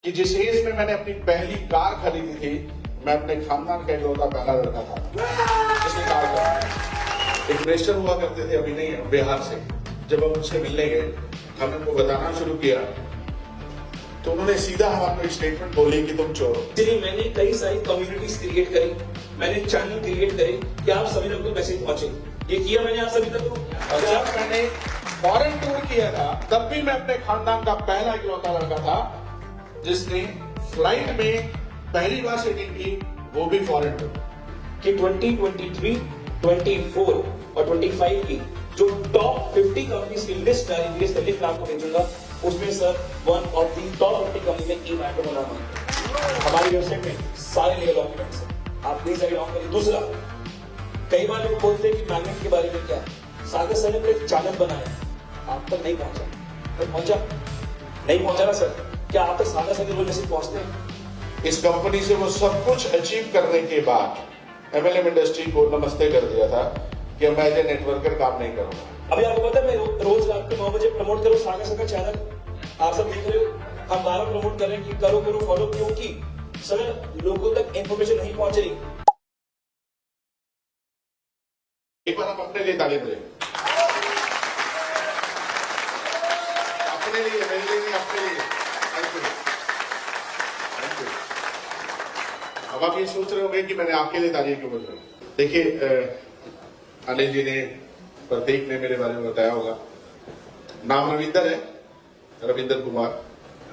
कि जिस एज में मैंने अपनी पहली कार खरीदी थी, मैं अपने खानदान का इकलौता पहला लड़का था जिसने कार खरीदी। एक मिनिस्टर हुआ करते थे, अभी नहीं, बिहार से। जब हम उनसे मिलने गए, हमने उनको बताना शुरू किया तो उन्होंने सीधा हमारे एक स्टेटमेंट बोली कि तुम चोर हो। इसलिए मैंने कई सारी कम्युनिटीज क्रिएट करी, मैंने चैनल क्रिएट करे कि आप सभी लोग को मैसेज पहुंचे। ये किया मैंने आप सभी तक। और जब मैंने फॉरेन टूर किया था, तब भी मैं अपने खानदान का पहला इकलौता लड़का था जिसने फ्लाइट में पहली बार सीटिंग की, वो भी फॉरेन टूर। कि 2023, 24 और 25 की जो टॉप 50 कंपनीज की लिस्ट है, इंग्लिश लिस्ट मैं आपको भेजूंगा। उसमें sir one of the top 50 company में ई मैटर बना हमारी वेबसाइट में सारे लीगल डॉक्यूमेंट्स हैं, आप प्लीज अगर ऑन करिए। दूसरा, कई बार लोग बोलते हैं कि मैग्नेट के बारे में क्या है। सागर सर ने एक चैनल बनाया, आप तक नहीं पहुंचा, तो पहुंचा नहीं पहुंचा ना सर? क्या आप तक सागर सर के रोज मैसेज पहुंचते हैं? इस कंपनी से वो सब कुछ अचीव करने के बाद एमएलएम इंडस्ट्री को नमस्ते कर दिया था कि मैं एज ए नेटवर्कर काम नहीं करूंगा। अभी आपको पता है मैं रोज रात को 9 बजे प्रमोट करूं सागर सर का चैनल, आप सब देख रहे हो। हम 12 प्रमोट कर रहे हैं कि करो करो फॉलो, क्योंकि सर लोगों तक इंफॉर्मेशन नहीं पहुंच रही। एक बार आप अपने लिए ताली बजाइए, अपने लिए, मेरे लिए नहीं, अपने लिए। Thank you, thank you. अब आप ये सोच रहे होंगे कि मैंने आपके लिए ताली क्यों बजाई। देखिए, अनिल जी ने, प्रतीक ने मेरे बारे में बताया होगा। नाम रविंदर है, Ravinder Kumar,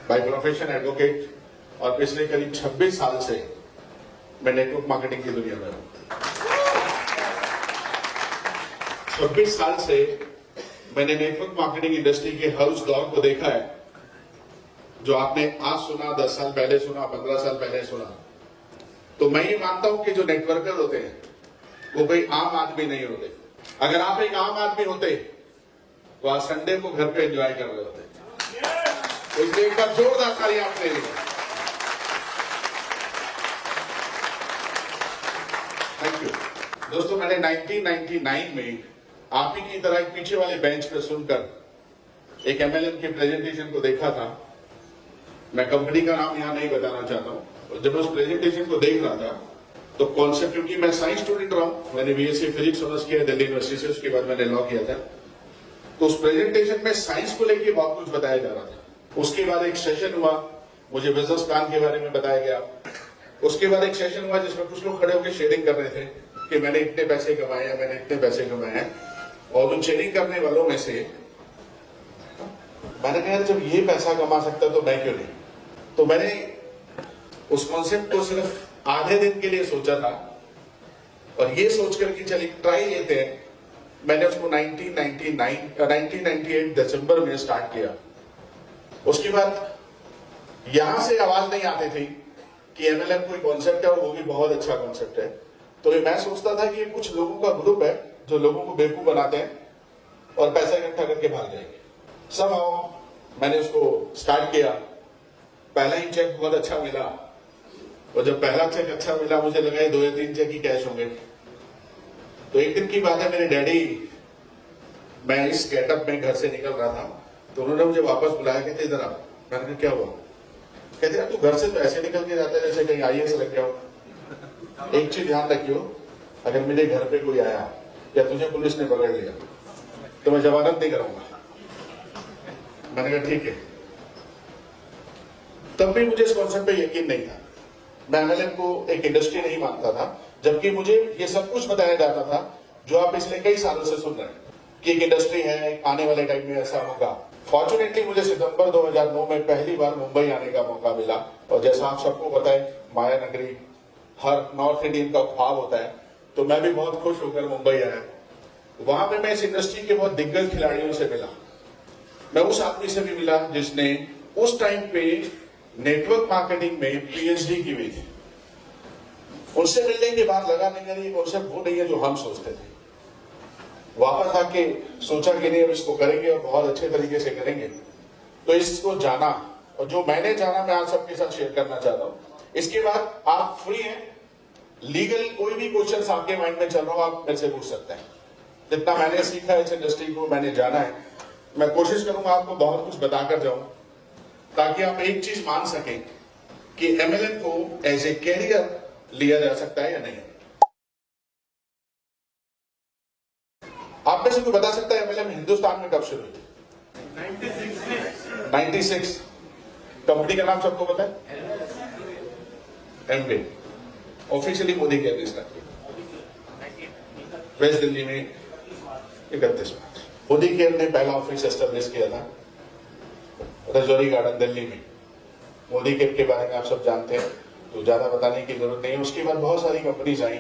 by profession advocate, और पिछले करीब 26 साल से मैं नेटवर्क मार्केटिंग की दुनिया में हूं। 26 साल से मैंने नेटवर्क मार्केटिंग इंडस्ट्री के हर उस दौर को देखा है जो आपने आज सुना, 10 साल पहले सुना, 15 साल पहले सुना। तो मैं ये मानता हूं कि जो नेटवर्कर होते हैं वो कोई आम आदमी नहीं होते। अगर आप एक आम आदमी होते तो आज संडे को घर पे एंजॉय कर रहे होते। तो इसलिए एक बार जोरदार ताली आपने ली। थैंक यू दोस्तों। मैंने 1999 में आप ही की तरह एक पीछे वाले बेंच पर सुनकर एक एमएलएम के प्रेजेंटेशन को देखा था। मैं कंपनी का नाम यहां नहीं बताना चाहता हूं। और जब मैं उस प्रेजेंटेशन को देख रहा था तो कॉन्सेप्ट, क्योंकि मैं साइंस स्टूडेंट रहा हूं, मैंने बीएससी फिजिक्स ऑनर्स किया दिल्ली यूनिवर्सिटी से, उसके बाद मैंने लॉ किया था। तो उस प्रेजेंटेशन में साइंस को लेकर बहुत कुछ बताया जा रहा था। उसके बाद एक सेशन हुआ, मुझे बिजनेस प्लान के बारे में बताया गया। उसके बाद एक सेशन हुआ जिसमें कुछ लोग खड़े होकर शेयरिंग कर रहे थे कि मैंने इतने पैसे कमाए हैं, मैंने इतने पैसे कमाए हैं। और उन शेयरिंग करने वालों में से मैंने कहा जब ये पैसा कमा सकता तो मैं क्यों नहीं। तो मैंने उस कॉन्सेप्ट को सिर्फ आधे दिन के लिए सोचा था और ये सोचकर कि चलिए ट्राई लेते हैं। मैंने उसको 1998 दिसंबर में स्टार्ट किया। उसके बाद यहां से आवाज नहीं आती थी कि एमएलएम कोई कॉन्सेप्ट है और वो भी बहुत अच्छा कॉन्सेप्ट है। तो मैं सोचता था कि ये कुछ लोगों का ग्रुप है जो लोगों को बेवकूफ बनाते हैं और पैसा इकट्ठा करके भाग जाएंगे। सब मैंने उसको स्टार्ट किया। पहला ही चेक बहुत अच्छा मिला और जब पहला चेक अच्छा मिला मुझे लगा 2 या 3 चेक ही कैश होंगे। तो एक दिन की बात है, मेरे डैडी, मैं इस गेटअप में घर से निकल रहा था तो उन्होंने मुझे वापस बुलाया, कहते इधर आ। मैंने कहा क्या हुआ? कहते यार तू घर से तो ऐसे निकल के जाता है जैसे कहीं आईएएस लग गया हो। एक चीज ध्यान रखियो, अगर मेरे घर पे कोई आया या तुझे पुलिस ने पकड़ लिया तो मैं जमानत नहीं कराऊंगा। मैंने कहा ठीक है। तब भी मुझे इस कॉन्सेप्ट पे यकीन नहीं था। मैं एमएलएम को एक इंडस्ट्री नहीं मानता था, जबकि मुझे ये सब कुछ बताया जाता था जो आप पिछले कई सालों से सुन रहे हैं कि एक इंडस्ट्री है, आने वाले टाइम में ऐसा होगा। फॉर्चुनेटली मुझे सितंबर 2009 में पहली बार मुंबई आने का मौका मिला। और जैसा आप सबको पता है, माया नगरी हर नॉर्थ इंडियन का ख्वाब होता है, तो मैं भी बहुत खुश होकर मुंबई आया। वहां पे मैं इस इंडस्ट्री के बहुत दिग्गज खिलाड़ियों से मिला। मैं उस आदमी से भी मिला जिसने उस टाइम पे नेटवर्क मार्केटिंग में पीएचडी की हुई थी। उनसे मिलने के बाद लगा नहीं यार ये कॉन्सेप्ट वो नहीं है जो हम सोचते थे। वापस आके सोचा कि नहीं अब इसको करेंगे और बहुत अच्छे तरीके से करेंगे। तो इसको जाना, और जो मैंने जाना मैं आप सबके साथ शेयर करना चाहता हूं। इसके बाद आप फ्री हैं, लीगल कोई भी क्वेश्चन आपके माइंड में चल रहा हो आप मेरे से पूछ सकते हैं। जितना मैंने सीखा है इस इंडस्ट्री को, मैंने जाना है, मैं कोशिश करूंगा आपको बहुत कुछ बताकर जाऊं ताकि आप एक चीज मान सकें कि एमएलएम को एज ए कैरियर लिया जा सकता है या नहीं। आप में से कोई बता सकता है एमएलएम हिंदुस्तान में कब शुरू हुई थी? 96। कंपनी का नाम सबको पता है? एमवे। ऑफिशियली मोदी केयर ने स्टार्ट किया वेस्ट दिल्ली में 31 मार्च। मोदी केयर ने पहला ऑफिस एस्टेब्लिश किया था रजौरी गार्डन दिल्ली में। मोदी केयर के बारे में आप सब जानते हैं तो ज्यादा बताने की जरूरत नहीं है। उसके बाद बहुत सारी कंपनीज आई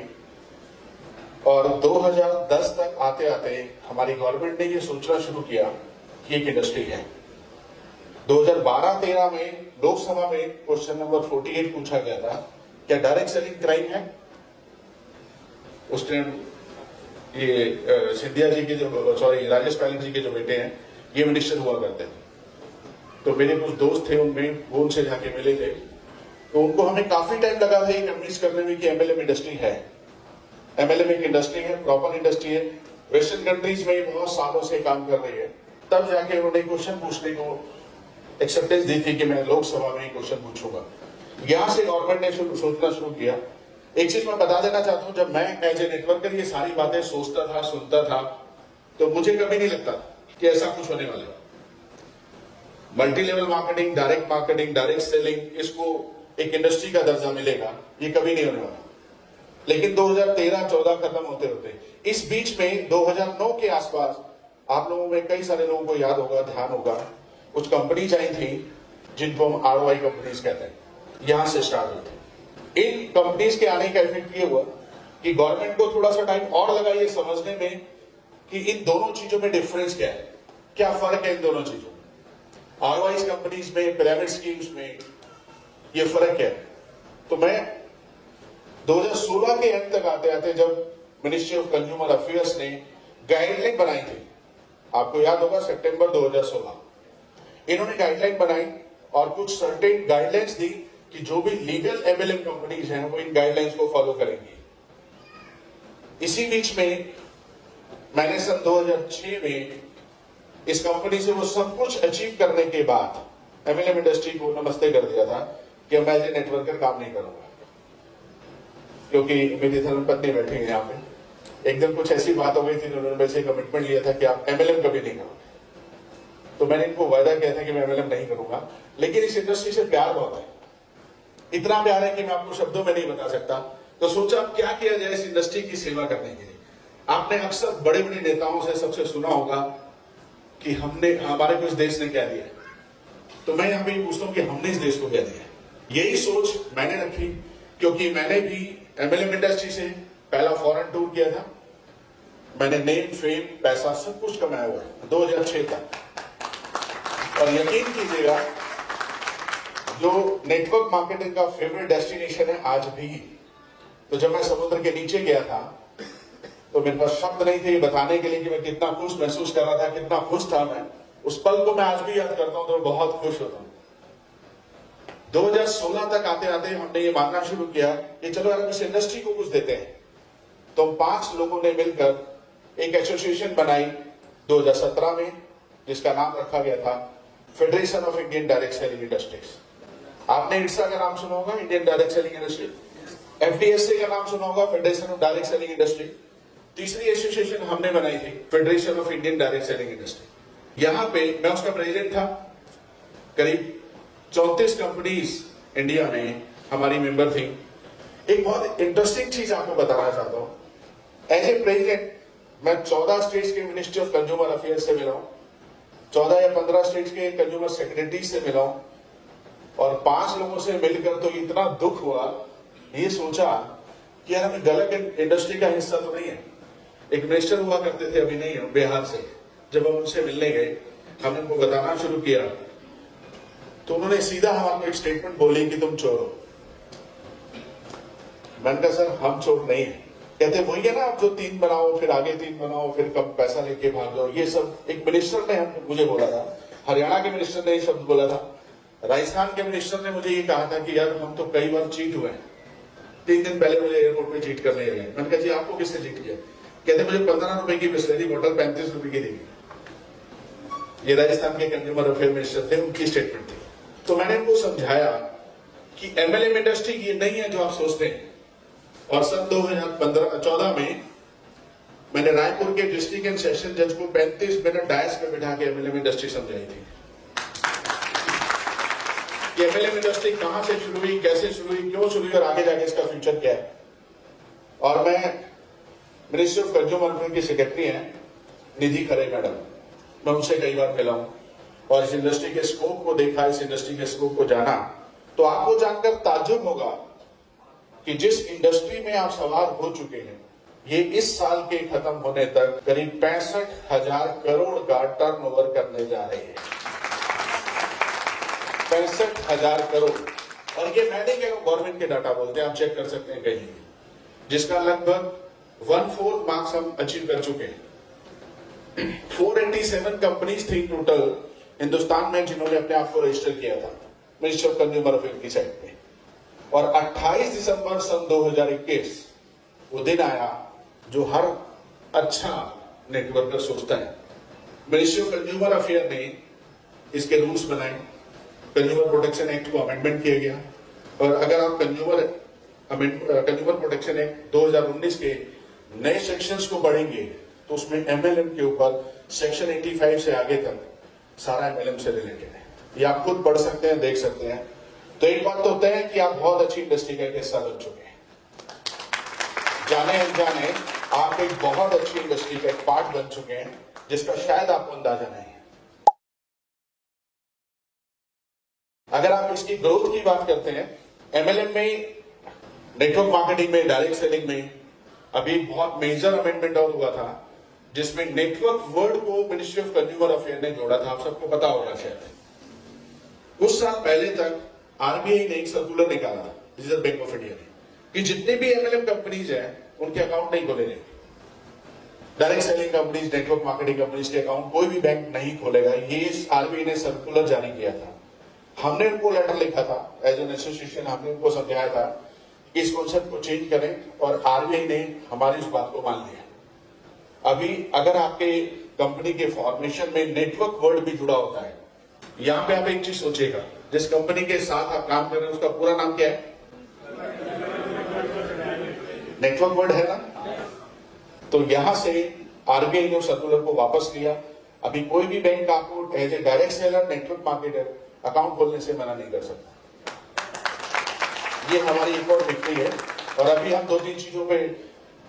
और 2010 तक आते आते हमारी गवर्नमेंट ने ये सोचना शुरू किया कि एक इंडस्ट्री है। 2012-13 में लोकसभा में क्वेश्चन नंबर 48 पूछा गया था, क्या डायरेक्ट सेलिंग क्राइम है? उस टाइम ये सिंधिया जी के जो राजेश पायलट जी के जो बेटे हैं ये मिनिस्टर हुआ करते थे। तो मेरे कुछ दोस्त थे उनमें, वो उनसे जाके मिले थे तो उनको हमें काफी टाइम लगा था ये कन्विंस करने में कि एमएलएम इंडस्ट्री है। एमएलएम एक इंडस्ट्री है, प्रॉपर इंडस्ट्री है। वेस्टर्न कंट्रीज में ये बहुत सालों से काम कर रही है। तब जाके उन्होंने क्वेश्चन पूछने को एक्सेप्टेंस दी थी कि मैं लोकसभा में क्वेश्चन पूछूंगा। यहां से गवर्नमेंट ने सोचना शुरू किया। एक चीज मैं बता देना चाहता हूं, जब मैं एज ए नेटवर्कर ये सारी बातें सोचता था, सुनता था, तो मुझे कभी नहीं लगता कि ऐसा कुछ होने वाला है। Multi level marketing, direct selling, इसको एक इंडस्ट्री का दर्जा मिलेगा, ये कभी नहीं होने वाला। लेकिन 2013-14 खत्म होते होते इस बीच में 2009 के आसपास आप लोगों में कई सारे लोगों को याद होगा, ध्यान होगा, कुछ कंपनीज आई थी जिनको हम ROI कंपनीज कहते हैं, यहां से स्टार्ट हुई थी। इन कंपनीज के आने का इफेक्ट ये हुआ कि गवर्नमेंट को थोड़ा सा टाइम और लगा ये समझने में कि इन दोनों चीजों में डिफरेंस क्या है, क्या फर्क है इन दोनों चीजों में। ROI कंपनीज में, पिरामिड स्कीम्स में ये फर्क है। तो मैं 2016 के एंड तक आते आते जब मिनिस्ट्री ऑफ कंज्यूमर अफेयर्स ने गाइडलाइन बनाई थी, आपको याद होगा सितंबर 2016, इन्होंने गाइडलाइन बनाई और कुछ सर्टेन गाइडलाइंस दी कि जो भी लीगल एमएलएम कंपनीज हैं वो इन गाइडलाइंस को फॉलो करेंगी। इसी बीच में मैंने सन 2006 में इस कंपनी से वो सब कुछ अचीव करने के बाद एमएलएम इंडस्ट्री को नमस्ते कर दिया था कि मैं एज ए नेटवर्कर काम नहीं करूंगा, क्योंकि मेरी धर्मपत्नी बैठी है यहाँ पे। एक दिन कुछ ऐसी बात हो गई थी, उन्होंने मेरे से कमिटमेंट लिया था कि आप एमएलएम कभी नहीं करोगे। तो मैंने इनको वायदा किया था कि मैं एमएलएम नहीं करूंगा, लेकिन इस इंडस्ट्री से प्यार बहुत है, इतना प्यार है कि मैं आपको शब्दों में नहीं बता सकता। तो सोचा अब क्या किया जाए इस इंडस्ट्री की सेवा करने के लिए। आपने अक्सर बड़े बड़े नेताओं से सबसे सुना होगा कि हमारे को इस देश ने क्या दिया, तो मैं यहाँ पे पूछता हूँ कि हमने इस देश को क्या दिया। यही सोच मैंने रखी, क्योंकि मैंने भी एमएलएम इंडस्ट्री से पहला फॉरेन टूर किया था। मैंने नेम, फेम, पैसा सब कुछ कमाया हुआ है 2006 तक। और यकीन कीजिएगा, जो नेटवर्क मार्केटिंग का फेवरेट डेस्टिनेशन है आज भी, तो जब मैं समुद्र के नीचे गया था तो मेरे पास शब्द नहीं थे बताने के लिए कि मैं कितना खुश महसूस कर रहा था, कितना खुश था मैं। उस पल को मैं आज भी याद करता हूं तो बहुत खुश होता हूं। 2016 तक आते आते हमने ये मानना शुरू किया कि चलो यार इस इंडस्ट्री को कुछ देते हैं। तो 5 लोगों ने मिलकर एक एसोसिएशन बनाई 2017 में, जिसका नाम रखा गया था federation of Indian direct selling industries. आपने IDSA का नाम सुना होगा, Indian direct selling industry. FDSA का नाम सुना होगा, federation of direct selling industry. तीसरी एसोसिएशन हमने बनाई थी federation of Indian direct selling industry. यहां पे मैं उसका प्रेसिडेंट था। करीब 34 कंपनीज इंडिया में हमारी मेंबर थी। एक बहुत इंटरेस्टिंग चीज आपको बताना चाहता हूं। एज ए प्रेसिडेंट मैं 14 स्टेट्स के मिनिस्ट्री ऑफ कंज्यूमर अफेयर्स से मिला हूं, 14 या 15 स्टेट्स के कंज्यूमर सेक्रेटरी से मिला हूं, और 5 लोगों से मिलकर तो इतना दुख हुआ, ये सोचा कि यार हम गलत इंडस्ट्री का हिस्सा तो नहीं है। एक मिनिस्टर हुआ करते थे, अभी नहीं है, बिहार से। जब हम उनसे मिलने गए, हमने उनको बताना शुरू किया, तो उन्होंने सीधा हमारे एक स्टेटमेंट बोली कि तुम चोर हो। मैंने कहा सर हम चोर नहीं है। कहते वही है ना, आप जो 3 बनाओ फिर आगे 3 बनाओ फिर कम पैसा लेके भाग जाओ, ये सब एक मिनिस्टर ने मुझे बोला था। हरियाणा के मिनिस्टर ने ये शब्द बोला था। राजस्थान के मिनिस्टर ने मुझे ये कहा था कि यार हम तो कई बार चीट हुए हैं। 3 दिन पहले मुझे एयरपोर्ट में चीट करने गए। मैंने कहा जी आपको किसने चीट किया? कहते मुझे 15 रुपए की बिस्लरी बोतल 35 रुपए की दी। ये राजस्थान के कंज्यूमर अफेयर मिनिस्टर थे, उनकी स्टेटमेंट थी। तो मैंने उनको समझाया कि एमएलएम इंडस्ट्री ये नहीं है जो आप सोचते हैं। और सन 2014 में मैंने रायपुर के डिस्ट्रिक्ट एंड सेशन जज को 35 मिनट डायस में बिठा के एमएलएम इंडस्ट्री समझाई थी कि एमएलएम इंडस्ट्री कहां से शुरू हुई, कैसे शुरू हुई, क्यों शुरू हुई और आगे जाके इसका फ्यूचर क्या है। और मैं मिनिस्ट्री ऑफ कंज्यूमर अफेयर की सेक्रेटरी हैं निधि खरे मैडम, मैं उनसे कई बार मिला हूं और इस इंडस्ट्री के स्कोप को देखा, इस इंडस्ट्री के स्कोप को जाना। तो आपको जानकर ताज्जुब होगा कि जिस इंडस्ट्री में आप सवार हो चुके हैं, ये इस साल के खत्म होने तक करीब 65,000 करोड़ का टर्नओवर करने जा रहे हैं। 65,000 करोड़। और ये मैं नहीं कह रहा हूं, गवर्नमेंट के डाटा बोलते हैं, आप चेक कर सकते हैं कहीं, जिसका लगभग 1/4 मार्क्स हम अचीव कर चुके हैं। 487 कंपनीज थी टोटल हिंदुस्तान में जिन्होंने अपने आप को रजिस्टर किया था मिनिस्ट्री ऑफ कंज्यूमर अफेयर की साइट पे। और 28 दिसंबर सन 2021 वो दिन आया जो हर अच्छा नेटवर्कर सोचता है। मिनिस्ट्री ऑफ कंज्यूमर अफेयर ने इसके रूल्स बनाए, कंज्यूमर प्रोटेक्शन एक्ट को अमेंडमेंट किया गया। और अगर आप कंज्यूमर प्रोटेक्शन एक्ट 2019 के नए सेक्शंस को पढ़ेंगे तो उसमें एमएलएम के ऊपर सेक्शन 85 से आगे तक सारा एमएलएम से रिलेटेड है। ये आप खुद पढ़ सकते हैं, देख सकते हैं। तो एक बात तो तय है कि आप बहुत अच्छी इंडस्ट्री का एक हिस्सा बन चुके हैं। जाने अनजाने आप एक बहुत अच्छी इंडस्ट्री का एक पार्ट बन चुके हैं जिसका शायद आपको अंदाजा नहीं है। अगर आप इसकी ग्रोथ की बात करते हैं, एमएलएम में, नेटवर्क मार्केटिंग में, डायरेक्ट सेलिंग में अभी बहुत मेजर अमेंडमेंट और हुआ था जिसमें नेटवर्क वर्ड को मिनिस्ट्री ऑफ कंज्यूमर अफेयर ने जोड़ा था। आप सबको पता होगा शायद। कुछ साल पहले तक आरबीआई ने एक सर्कुलर निकाला था, रिजर्व बैंक ऑफ इंडिया ने, कि जितने भी एमएलएम कंपनीज हैं उनके अकाउंट नहीं खोले जाएंगे। Direct selling companies, network marketing companies के अकाउंट कोई भी बैंक नहीं खोलेगा। ये आरबीआई ने सर्कुलर जारी किया था। हमने उनको लेटर लिखा था एज एन एसोसिएशन, हमने उनको समझाया था कि इस कॉन्सेप्ट को चेंज करें और आरबीआई ने हमारी इस बात को मान लिया। अभी अगर आपके कंपनी के फॉर्मेशन में नेटवर्क वर्ड भी जुड़ा होता है, यहां पे आप एक चीज सोचिएगा, जिस कंपनी के साथ आप काम कर रहे हैं उसका पूरा नाम क्या है? नेटवर्क वर्ड है ना। तो यहां से आरबीआई ने सर्कुलर को वापस लिया। अभी कोई भी बैंक आपको as a direct seller, network marketer account खोलने से मना नहीं कर सकता। ये हमारी एक और विक्ट्री है। और अभी हम 2-3 चीजों पे,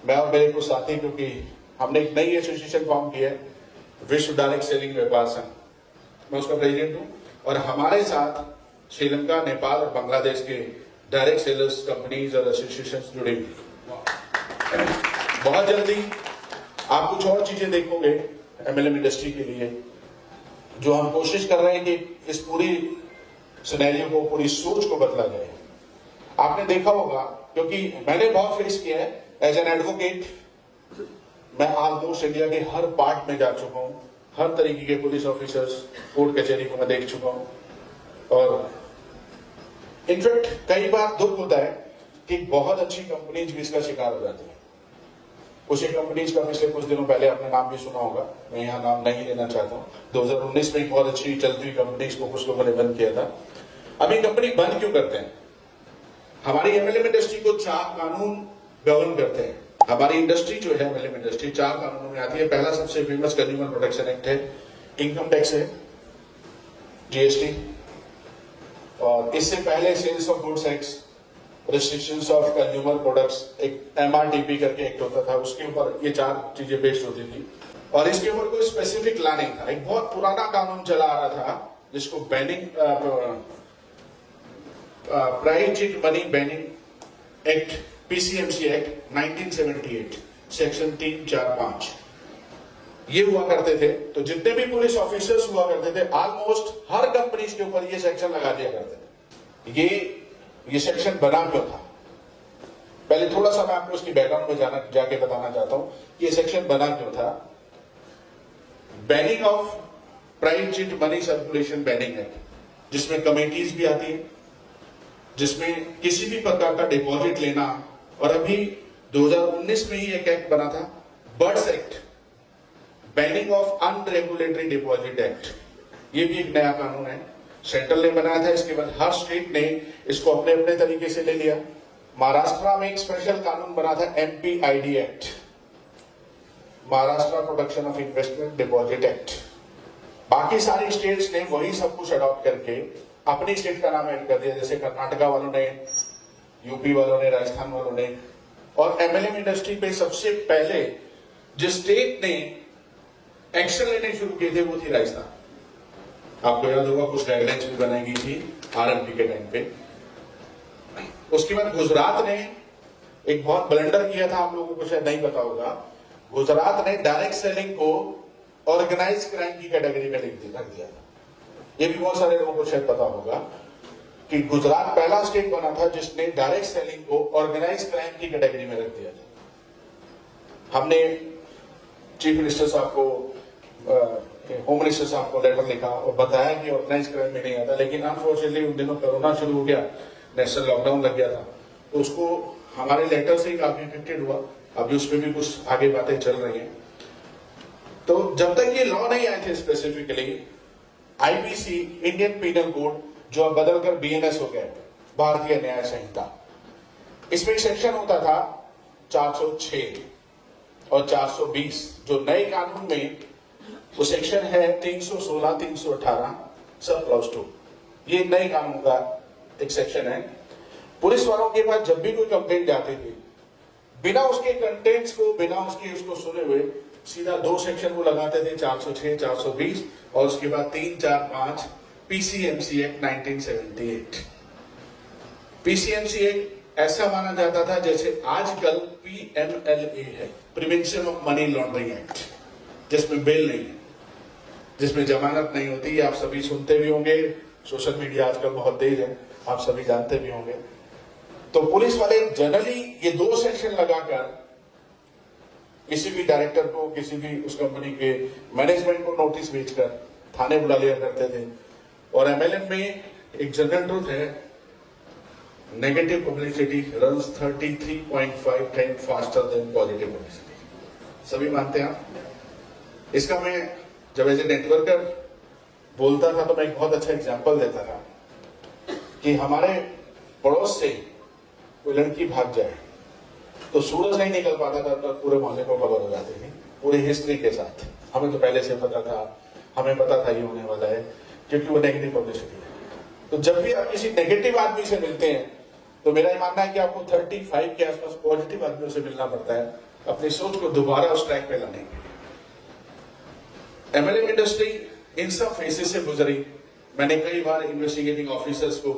मैं और मेरे कुछ साथी, क्योंकि हमने एक नई एसोसिएशन फॉर्म की है, विश्व डायरेक्ट सेलिंग व्यापार संघ, मैं उसका प्रेसिडेंट हूं। और हमारे साथ श्रीलंका, नेपाल और बांग्लादेश के डायरेक्ट सेलर्स कंपनीज और एसोसिएशन जुड़े हुए। बहुत जल्दी आप कुछ और चीजें देखोगे एमएलएम इंडस्ट्री के लिए, जो हम कोशिश कर रहे हैं कि इस पूरी सिनेरियो को, पूरी सोच को बदला जाए। आपने देखा होगा, क्योंकि मैंने बहुत फेस किया है एज एन एडवोकेट, मैं ऑलमोस्ट इंडिया के हर पार्ट में जा चुका हूं, हर तरीके के पुलिस ऑफिसर्स, कोर्ट कचहरी को मैं देख चुका हूं। और इनफैक्ट कई बार दुख होता है कि बहुत अच्छी कंपनीज भी इसका शिकार हो जाती है। कुछ एक कंपनीज का पिछले कुछ दिनों पहले आपने नाम भी सुना होगा, मैं यहाँ नाम नहीं लेना चाहता हूँ। 2019 में एक बहुत अच्छी चलती हुई कंपनीज को कुछ लोगों ने बंद किया था। अभी कंपनी बंद क्यों करते हैं? हमारी एमएलएम इंडस्ट्री को 4 कानून गवर्न करते हैं। हमारी इंडस्ट्री जो है एमएलएम इंडस्ट्री 4 कानूनों में आती है। पहला सबसे फेमस कंज्यूमर प्रोटेक्शन एक्ट है, इनकम टैक्स है, जीएसटी, और इससे पहले sales of goods act, restrictions of consumer products, एक एमआरटीपी करके एक्ट होता था, उसके ऊपर ये 4 चीजें बेस्ड होती थी। और इसके ऊपर कोई स्पेसिफिक लॉ नहीं था। एक बहुत पुराना कानून चला आ रहा था जिसको banning price cheat money banning act, PCMC act 1978, section 3, 4, 5 ये हुआ करते थे। तो जितने भी पुलिस ऑफिसर्स हुआ करते थे, ऑलमोस्ट हर कंपनीज के ऊपर ये सेक्शन लगा दिया करते थे। ये सेक्शन बना क्यों था? पहले थोड़ा सा मैं आपको इसकी बैकग्राउंड में जाके बताना चाहता हूं कि ये सेक्शन बना क्यों था। Banning of price cheat money circulation banning है, जिसमें कमेटीज भी आती है, जिसमें किसी भी प्रकार का डिपॉजिट लेना। और अभी 2019 में ही एक एक्ट बना था, BUDS act, banning of unregulatory deposit act, ये भी एक नया कानून है। सेंट्रल ने बनाया था, इसके बाद हर स्टेट ने इसको अपने अपने तरीके से ले लिया। महाराष्ट्र में एक स्पेशल कानून बना था, MPID act, Maharashtra production of investment deposit act. बाकी सारी स्टेट्स ने वही सब कुछ अडॉप्ट करके अपनी स्टेट का नाम ऐड कर दिया, जैसे कर्नाटका वालों ने, यूपी वालों ने, राजस्थान वालों ने। और MLM इंडस्ट्री पे सबसे पहले जिस स्टेट ने एक्शन लेने शुरू किए थे वो थी राजस्थान। आपको याद होगा कुछ गाइडलाइंस भी बनाई गई थी RMP के टाइम पे। उसके बाद गुजरात ने एक बहुत ब्लंडर किया था, आप लोगों को शायद नहीं पता होगा। गुजरात ने डायरेक्ट सेलिंग को ऑर्गेनाइज क्राइम की कैटेगरी में रख दिया था। ये भी बहुत सारे लोगों को शायद पता होगा कि गुजरात पहला स्टेट बना था जिसने डायरेक्ट सेलिंग को ऑर्गेनाइज क्राइम की कैटेगरी में रख दिया था। हमने चीफ मिनिस्टर साहब को, होम मिनिस्टर साहब को लेटर लिखा और बताया कि ऑर्गेनाइज क्राइम में नहीं आता, लेकिन अनफॉर्चुनेटली उन दिनों कोरोना शुरू हो गया, नेशनल लॉकडाउन लग गया था, तो उसको हमारे लेटर से ही काफी इफेक्टेड हुआ। अभी उसमें भी कुछ आगे बातें चल रही हैं। तो जब तक ये लॉ नहीं आए थे specifically, IPC Indian penal code, जो अब बदलकर BNS हो गया, भारतीय न्याय संहिता, इसमें सेक्शन होता था 406 और 420। जो नए कानून में वो सेक्शन है 316, 318 सब क्लॉज 2। ये नए कानून का एक सेक्शन है। पुलिस वालों के पास जब भी कोई कंप्लेंट जाती थी, बिना उसके कंटेंट्स को, बिना उसको सुने हुए सीधा दो सेक्शन वो लगाते थे, 406, 420, और उसके बाद 3, 4, 5 PCMC एक्ट 1978। PCMC एक्ट ऐसा माना जाता था जैसे आजकल PMLA है, prevention of money laundering act, जिसमें बेल नहीं है, जिसमें जमानत नहीं होती। आप सभी सुनते भी होंगे, सोशल मीडिया आजकल बहुत तेज है, आप सभी जानते भी होंगे। तो पुलिस वाले जनरली ये दो सेक्शन लगाकर किसी भी डायरेक्टर को, किसी भी उस कंपनी के मैनेजमेंट को नोटिस भेजकर थाने बुला लिया करते थे। और MLM में एक जनरल ट्रूथ है, negative publicity runs 33.5 time faster than positive publicity. सभी मानते हैं आप? इसका मैं जब एज ए नेटवर्कर बोलता था तो मैं एक बहुत अच्छा एग्जांपल देता था कि हमारे पड़ोस से कोई लड़की भाग जाए तो सूरज नहीं निकल पाता था, तो पूरे मोहल्ले को खबर हो जाती थी, पूरी हिस्ट्री के साथ। हमें तो पहले से पता था, हमें पता था ये होने वाला है, क्योंकि वो नेगेटिव पब्लिसिटी है। तो जब भी आप किसी नेगेटिव आदमी से मिलते हैं तो मेरा मानना है कि आपको 35 के आसपास पॉजिटिव आदमियों से मिलना पड़ता है, अपनी सोच को दोबारा उस ट्रैक पे लाने के लिए। MLM इंडस्ट्री इन सब फेसेस से गुजरी। मैंने कई बार इन्वेस्टिगेटिंग ऑफिसर्स को,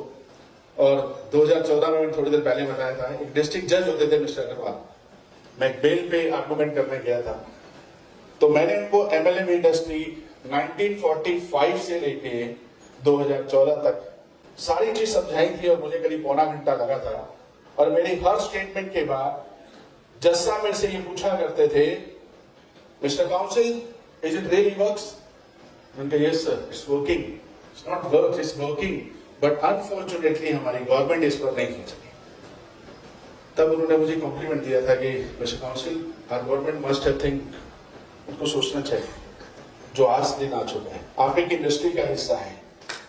और 2014 में मैंने थोड़ी देर पहले बताया था, एक डिस्ट्रिक्ट जज होते थे मिस्टर अग्रवाल, मैं एक बेल पे आर्गुमेंट करने गया था, तो मैंने उनको MLM इंडस्ट्री 1945 से लेके 2014 तक सारी चीज समझाई थी, और मुझे करीब पौना घंटा लगा था। और मेरी हर स्टेटमेंट के बाद जज साहब मेरे से ये पूछा करते थे, mister council, is it really works? Yes sir, it's working. It's not work, it's working, but unfortunately हमारी गवर्नमेंट इस पर नहीं खींच रही। तब उन्होंने मुझे कॉम्प्लीमेंट दिया था कि mister Council, our government must have think, उनको सोचना चाहिए, जो आज दिन आ चुका है। आप एक इंडस्ट्री का हिस्सा है,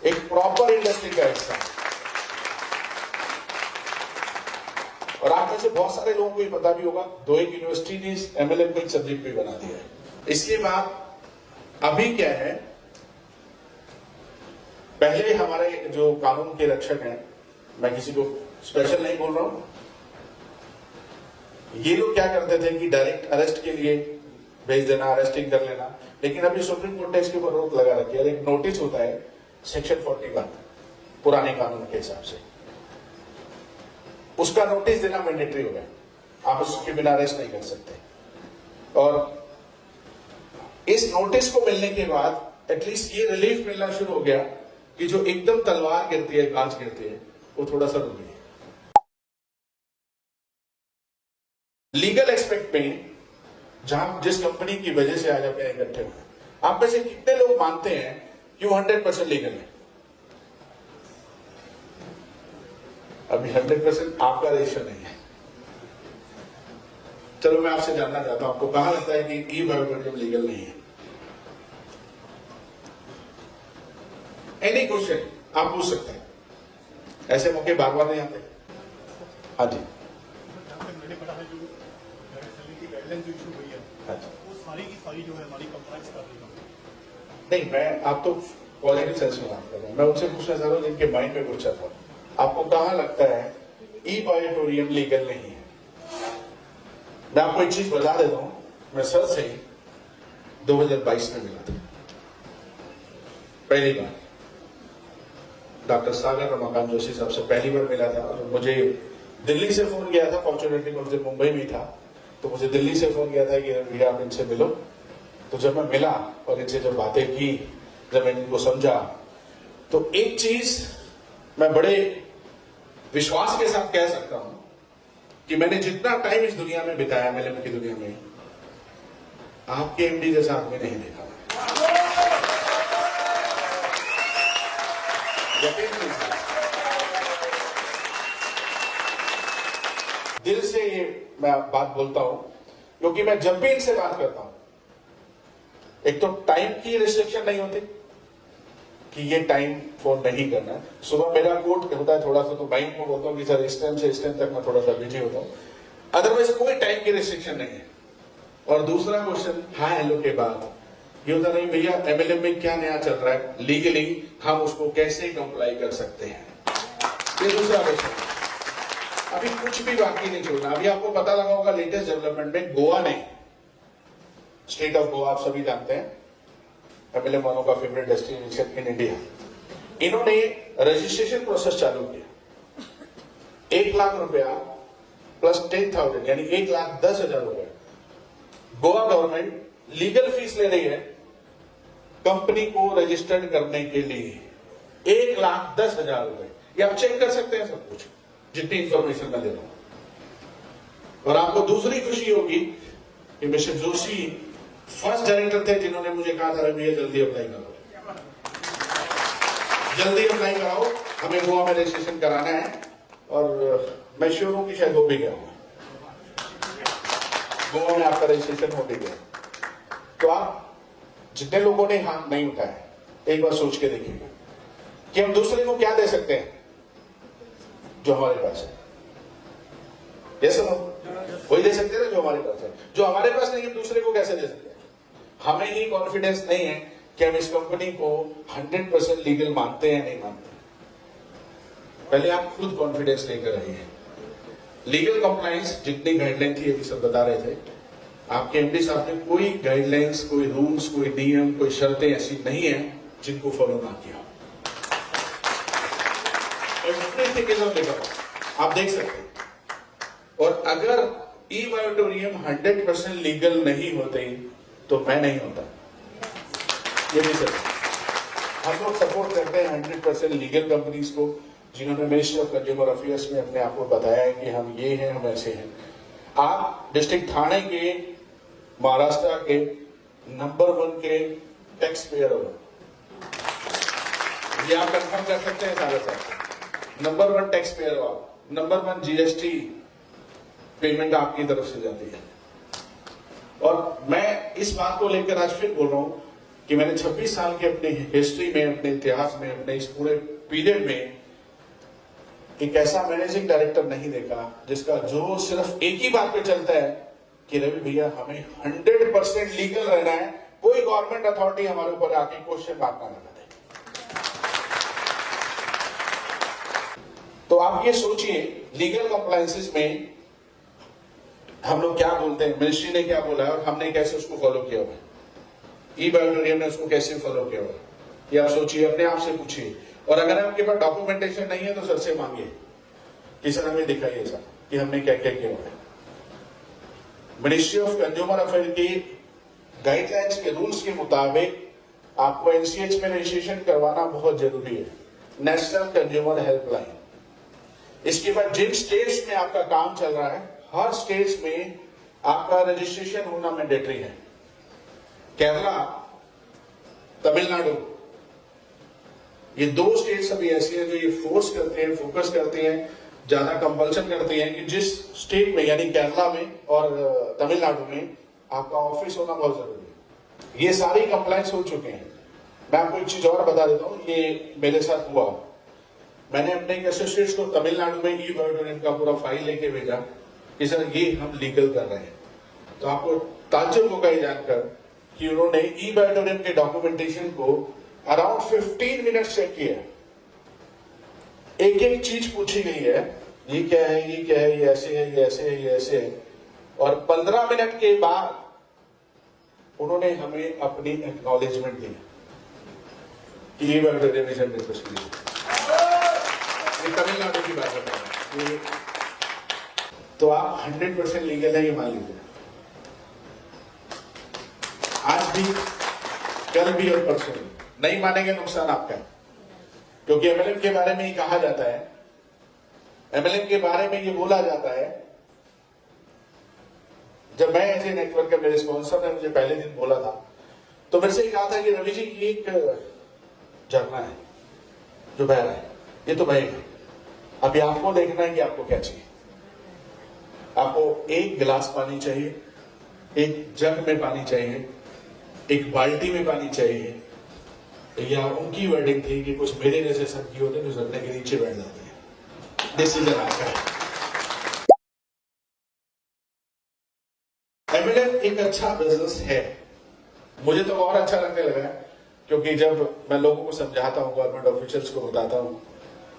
एक प्रॉपर इंडस्ट्री का हिस्सा है। और आप में से बहुत सारे लोगों को ये पता भी होगा, 2-1 यूनिवर्सिटी ने MLM को एक सब्जेक्ट भी बना दिया है। इसलिए बात अभी क्या है, पहले हमारे जो कानून के रक्षक हैं, मैं किसी को स्पेशल नहीं बोल रहा हूं, ये लोग क्या करते थे कि डायरेक्ट अरेस्ट के लिए भेज देना, अरेस्टिंग कर लेना। लेकिन अभी सुप्रीम कोर्ट ने इसके ऊपर रोक लगा रखी है। एक नोटिस होता है सेक्शन 41 पुराने कानून के हिसाब से, उसका नोटिस देना मैंडेटरी हो गया, आप उसके बिना अरेस्ट नहीं कर सकते। और इस नोटिस को मिलने के बाद एटलीस्ट ये रिलीफ मिलना शुरू हो गया कि जो एकदम तलवार गिरती है, कांच गिरती है, वो थोड़ा सा रुक गई। लीगल एस्पेक्ट में जहां जिस कंपनी की वजह से आज आप इकट्ठे हुए, आप में से कितने लोग मानते हैं कि वो 100% लीगल है? अभी 100% आपका रजिस्टर नहीं है। चलो मैं आपसे जानना चाहता हूं, आपको कहां लगता है कि ई-बायोमेट्रिक लीगल नहीं है? एनी क्वेश्चन, आप पूछ सकते हैं, ऐसे मौके बार बार नहीं आते। हाँ जी, मैंने पढ़ा है जो की गाइडलाइन जो इशू हुई है हाँ जी। वो सारी की सारी जो है हमारी कंप्लाइंस कर रही है। नहीं, मैं आप तो पॉजिटिव सेंस में बात कर रहा हूँ, मैं उनसे पूछना चाह रहा हूँ जिनके माइंड में कुछ चल रहा है। आपको कहाँ लगता है ई बायोटोरियम लीगल नहीं है? मैं आपको एक चीज बता देता हूँ, मैं सर से 2022 में मिला था पहली बार, डॉक्टर सागर रमाकांत जोशी साहब से पहली बार मिला था। और मुझे दिल्ली से फोन किया था, फॉर्चुनेटली मैं उस दिन मुंबई में था, तो मुझे दिल्ली से फोन किया था कि भैया आप इनसे मिलो। तो जब मैं मिला और इनसे जब बातें की, जब मैं इनको समझा, तो एक चीज मैं बड़े विश्वास के साथ कह सकता हूं कि मैंने जितना टाइम इस दुनिया में बिताया, एमएलएम की दुनिया में, आपके एमडी जैसा आदमी नहीं देखा। यकीन कीजिए, दिल से ये मैं बात बोलता हूं, क्योंकि मैं जब भी इनसे बात करता हूं, एक तो टाइम की रिस्ट्रिक्शन नहीं होती कि ये टाइम फोन नहीं करना है। सुबह मेरा कोर्ट होता है थोड़ा सा, तो मैं को बोलता हूँ कि सर इस टाइम से इस टाइम तक मैं थोड़ा सा बिजी होता हूँ, अदरवाइज कोई टाइम की रिस्ट्रिक्शन नहीं है। और दूसरा क्वेश्चन हाय हेलो के बाद ये होता नहीं भैया एमएलएम में क्या नया चल रहा है, लीगली हम उसको कैसे कंप्लाई कर सकते हैं, ये दूसरा क्वेश्चन। अभी कुछ भी बाकी नहीं छोड़ना। अभी आपको पता लगा होगा लेटेस्ट डेवलपमेंट में गोवा ने, स्टेट ऑफ गोवा आप सभी जानते हैं, एमएलएम वालों का फेवरेट डेस्टिनेशन इन इंडिया, इन्होंने रजिस्ट्रेशन प्रोसेस चालू किया। 1 लाख रुपया प्लस 10,000 यानी 1,10,000 रुपए गोवा गवर्नमेंट लीगल फीस ले रही है कंपनी को रजिस्टर्ड करने के लिए। 1,10,000 रुपए, ये आप चेक कर सकते हैं सब कुछ, जितनी इंफॉर्मेशन मैं दे रहा हूं। और आपको दूसरी खुशी होगी कि मिस्टर जोशी फर्स्ट डायरेक्टर थे जिन्होंने मुझे कहा था भैया जल्दी अप्लाई करो, जल्दी अप्लाई कराओ, हमें गोवा में रजिस्ट्रेशन कराना है। और मैं श्योर हूं कि शायद हो भी गया, गोवा में आपका रजिस्ट्रेशन हो भी गया। तो आप जितने लोगों ने हाथ नहीं उठाया, एक बार सोच के देखिएगा कि हम दूसरे को क्या दे सकते हैं जो हमारे पास है। ये सब वही दे सकते हैं ना जो हमारे पास है, जो हमारे पास नहीं हम दूसरे को कैसे दे सकते हैं? हमें ही कॉन्फिडेंस नहीं है कि हम इस कंपनी को 100% लीगल मानते हैं नहीं मानते। पहले आप खुद कॉन्फिडेंस लेकर आइए। लीगल कंप्लायंस जितनी गाइडलाइन थी अभी सब बता रहे थे, आपके एमडी साहब ने कोई गाइडलाइंस, कोई रूल्स, कोई नियम, कोई शर्तें ऐसी नहीं है जिनको फॉलो ना किया। एवरीथिंग इज ऑन पेपर, आप देख सकते हैं। और अगर ई बायोटोरियम 100% लीगल नहीं होते तो मैं नहीं होता, ये भी सर। हम लोग सपोर्ट करते हैं 100% लीगल कंपनीज को, जिन्होंने मिनिस्ट्री ऑफ कंज्यूमर अफेयर्स में अपने आप को बताया है कि हम ये हैं, हम ऐसे हैं। आप डिस्ट्रिक्ट थाने के, महाराष्ट्र के नंबर 1 के टैक्स पेयर हो, ये आप कंफर्म कर सकते हैं सारे साथ। नंबर 1 टैक्स पेयर हो आप, नंबर 1 जीएसटी पेमेंट आपकी तरफ से जाती है। और मैं इस बात को लेकर आज फिर बोल रहा हूं कि मैंने 26 साल के अपने हिस्ट्री में, अपने इतिहास में, अपने इस पूरे पीरियड में एक ऐसा मैनेजिंग डायरेक्टर नहीं देखा जिसका जो सिर्फ एक ही बात पे चलता है कि रवि भैया हमें 100% लीगल रहना है, कोई गवर्नमेंट अथॉरिटी हमारे ऊपर आके क्वेश्चन मार्क ना लगा दे। तो आप ये सोचिए लीगल कंप्लायंसेस में हम लोग क्या बोलते हैं, मिनिस्ट्री ने क्या बोला है और हमने कैसे उसको फॉलो किया हुआ है, ई बायोटोरियम ने उसको कैसे फॉलो किया हुआ है, ये आप सोचिए, अपने आप से पूछिए। और अगर आपके पास डॉक्यूमेंटेशन नहीं है तो सर से मांगिए कि सर हमें दिखाइए सर कि हमने क्या क्या किया हुआ है। मिनिस्ट्री ऑफ कंज्यूमर अफेयर की गाइडलाइंस के रूल्स के मुताबिक आपको एनसीएच में रजिस्ट्रेशन करवाना बहुत जरूरी है, नेशनल कंज्यूमर हेल्पलाइन। इसके बाद जिन स्टेट्स में आपका काम चल रहा है, हर स्टेट्स में आपका रजिस्ट्रेशन होना मैंडेटरी है। केरला, तमिलनाडु, ये 2 स्टेट्स अभी ऐसी हैं जो ये फोर्स करते हैं, फोकस करते हैं, ज्यादा कंपल्सन करते हैं कि जिस स्टेट में यानी केरला में और तमिलनाडु में आपका ऑफिस होना बहुत जरूरी है। ये सारी कंप्लायंस हो चुके हैं। मैं आपको एक चीज और बता देता हूँ, ये मेरे साथ हुआ। मैंने अपने एक एसोसिएट्स को तमिलनाडु में ई बायोडोनियम का पूरा फाइल लेके भेजा कि सर ये हम लीगल कर रहे हैं। तो आपको ताज्जुब होगा ये जानकर कि उन्होंने ई बायोडोनियम के डॉक्यूमेंटेशन को अराउंड 15 मिनट्स चेक किया। एक एक चीज पूछी गई है, ये क्या है, ये क्या है, ये ऐसे है, ये ऐसे है, ये ऐसे है, और 15 मिनट के बाद उन्होंने हमें अपनी एक्नॉलेजमेंट दी कि ये बायोडोनियम इज अंडर इन्वेस्टिगेशन। ये तमिलनाडु की बात है। ये तो आप 100% लीगल है ये मान लीजिए, आज भी, कल भी और परसों भी। नहीं मानेंगे नुकसान आपका है, क्योंकि एमएलएम के बारे में ही कहा जाता है, एमएलएम के बारे में ये बोला जाता है। जब मैं एज ए नेटवर्क के मेरे स्पॉन्सर ने मुझे पहले दिन बोला था, तो मेरे से ये कहा था कि रवि जी ये एक झरना है जो बह रहा है, ये तो बहेगा, अभी आपको देखना है कि आपको क्या चाहिए। आपको एक गिलास पानी चाहिए, एक जग में पानी चाहिए, एक बाल्टी में पानी चाहिए, या उनकी वर्डिंग थी कि कुछ मेरे जैसे सब्जी होते हैं जो झरने के नीचे बैठ जाते हैं। This is an answer. MLM एक अच्छा बिजनेस है, मुझे तो और अच्छा लगने लगा है, क्योंकि जब मैं लोगों को समझाता हूँ, गवर्नमेंट ऑफिशियल्स को बताता हूँ,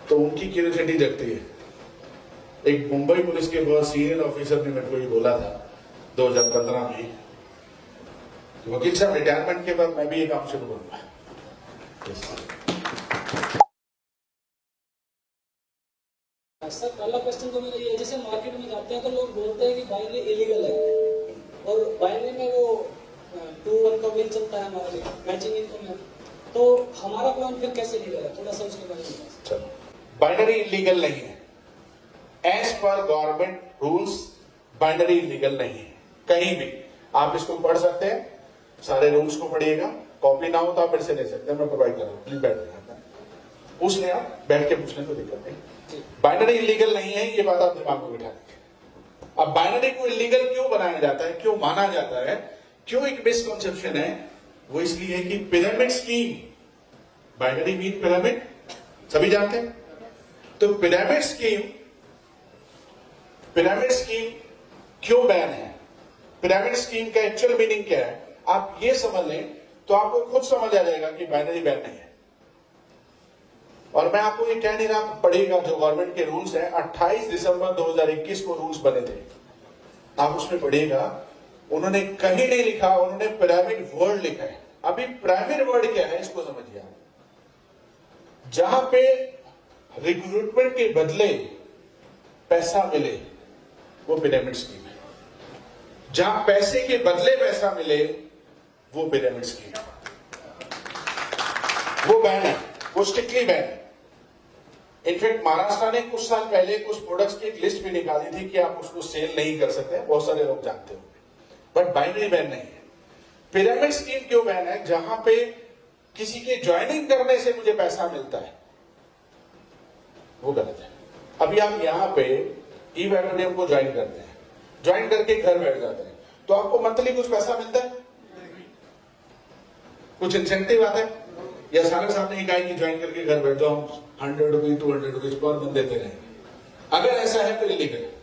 तो उनकी क्यूरियोसिटी जगती है। एक मुंबई पुलिस के बहुत सीनियर ऑफिसर ने मेरे को ये बोला था 2015 में, वकील साहब रिटायरमेंट के बाद मैं भी ये काम शुरू करूंगा। सर पहला क्वेश्चन तो मेरा ये है, जैसे मार्केट में जाते हैं तो लोग बोलते हैं कि बाइनरी इलीगल है, और बाइनरी में वो 2-1 का बिल चलता है हमारे लिए, मैचिंग इनकम है, तो हमारा प्लान फिर कैसे लीगल है? थोड़ा सा उसके बारे में। चलो, बाइनरी इलीगल नहीं है, as per government rules binary illegal नहीं है कहीं भी। आप इसको पढ़ सकते हैं, सारे रूल्स को पढ़िएगा, कॉपी ना हो तो आप मेरे से ले सकते हैं, मैं प्रोवाइड कर रहा हूँ। प्लीज बैठ जाइए, पूछ लें, आप बैठ के पूछने को दिक्कत नहीं। बाइनरी इलीगल नहीं है, ये बात आप दिमाग में बिठा लीजिए। अब बाइनरी को इलीगल क्यों बनाया जाता है, क्यों माना जाता है, क्यों एक मिसकॉन्सेप्शन है, वो इसलिए है कि pyramid scheme, binary mean pyramid, सभी जानते हैं। तो पिरामिड स्कीम क्यों बैन है, पिरामिड स्कीम का एक्चुअल मीनिंग क्या है, आप ये समझ लें तो आपको खुद समझ आ जाएगा कि बाइनरी बैन नहीं है। और मैं आपको ये कह नहीं रहा, पढ़िएगा जो गवर्नमेंट के रूल्स हैं, 28 दिसंबर 2021 को रूल्स बने थे, आप उसमें पढ़िएगा, उन्होंने कहीं नहीं लिखा, उन्होंने पिरामिड वर्ड लिखा है। अभी पिरामिड वर्ड क्या है इसको समझिए। जहां पे रिक्रूटमेंट के बदले पैसा मिले वो पिरामिड स्कीम है, जहां पैसे के बदले पैसा मिले वो पिरामिड स्कीम है, वो बैन है, वो स्ट्रिक्टली बैन है। इनफैक्ट महाराष्ट्र ने कुछ साल पहले कुछ प्रोडक्ट्स की एक लिस्ट भी निकाली थी कि आप उसको सेल नहीं कर सकते, बहुत सारे लोग जानते हो, बट बाइनरी बैन नहीं है। पिरामिड स्कीम क्यों बैन है, जहां पे किसी के ज्वाइनिंग करने से मुझे पैसा मिलता है, वो गलत है। अभी आप यहां पे ई बायोडोनियम को ज्वाइन करते हैं, ज्वाइन करके घर बैठ जाते हैं, तो आपको मंथली कुछ पैसा मिलता है, कुछ इंसेंटिव आता है, या सागर साहब ने कहा कि ज्वाइन करके घर बैठ जाओ, 100 रुपीज 200 रुपीज पर मंथ देते रहेंगे। अगर ऐसा है तो इलीगल है।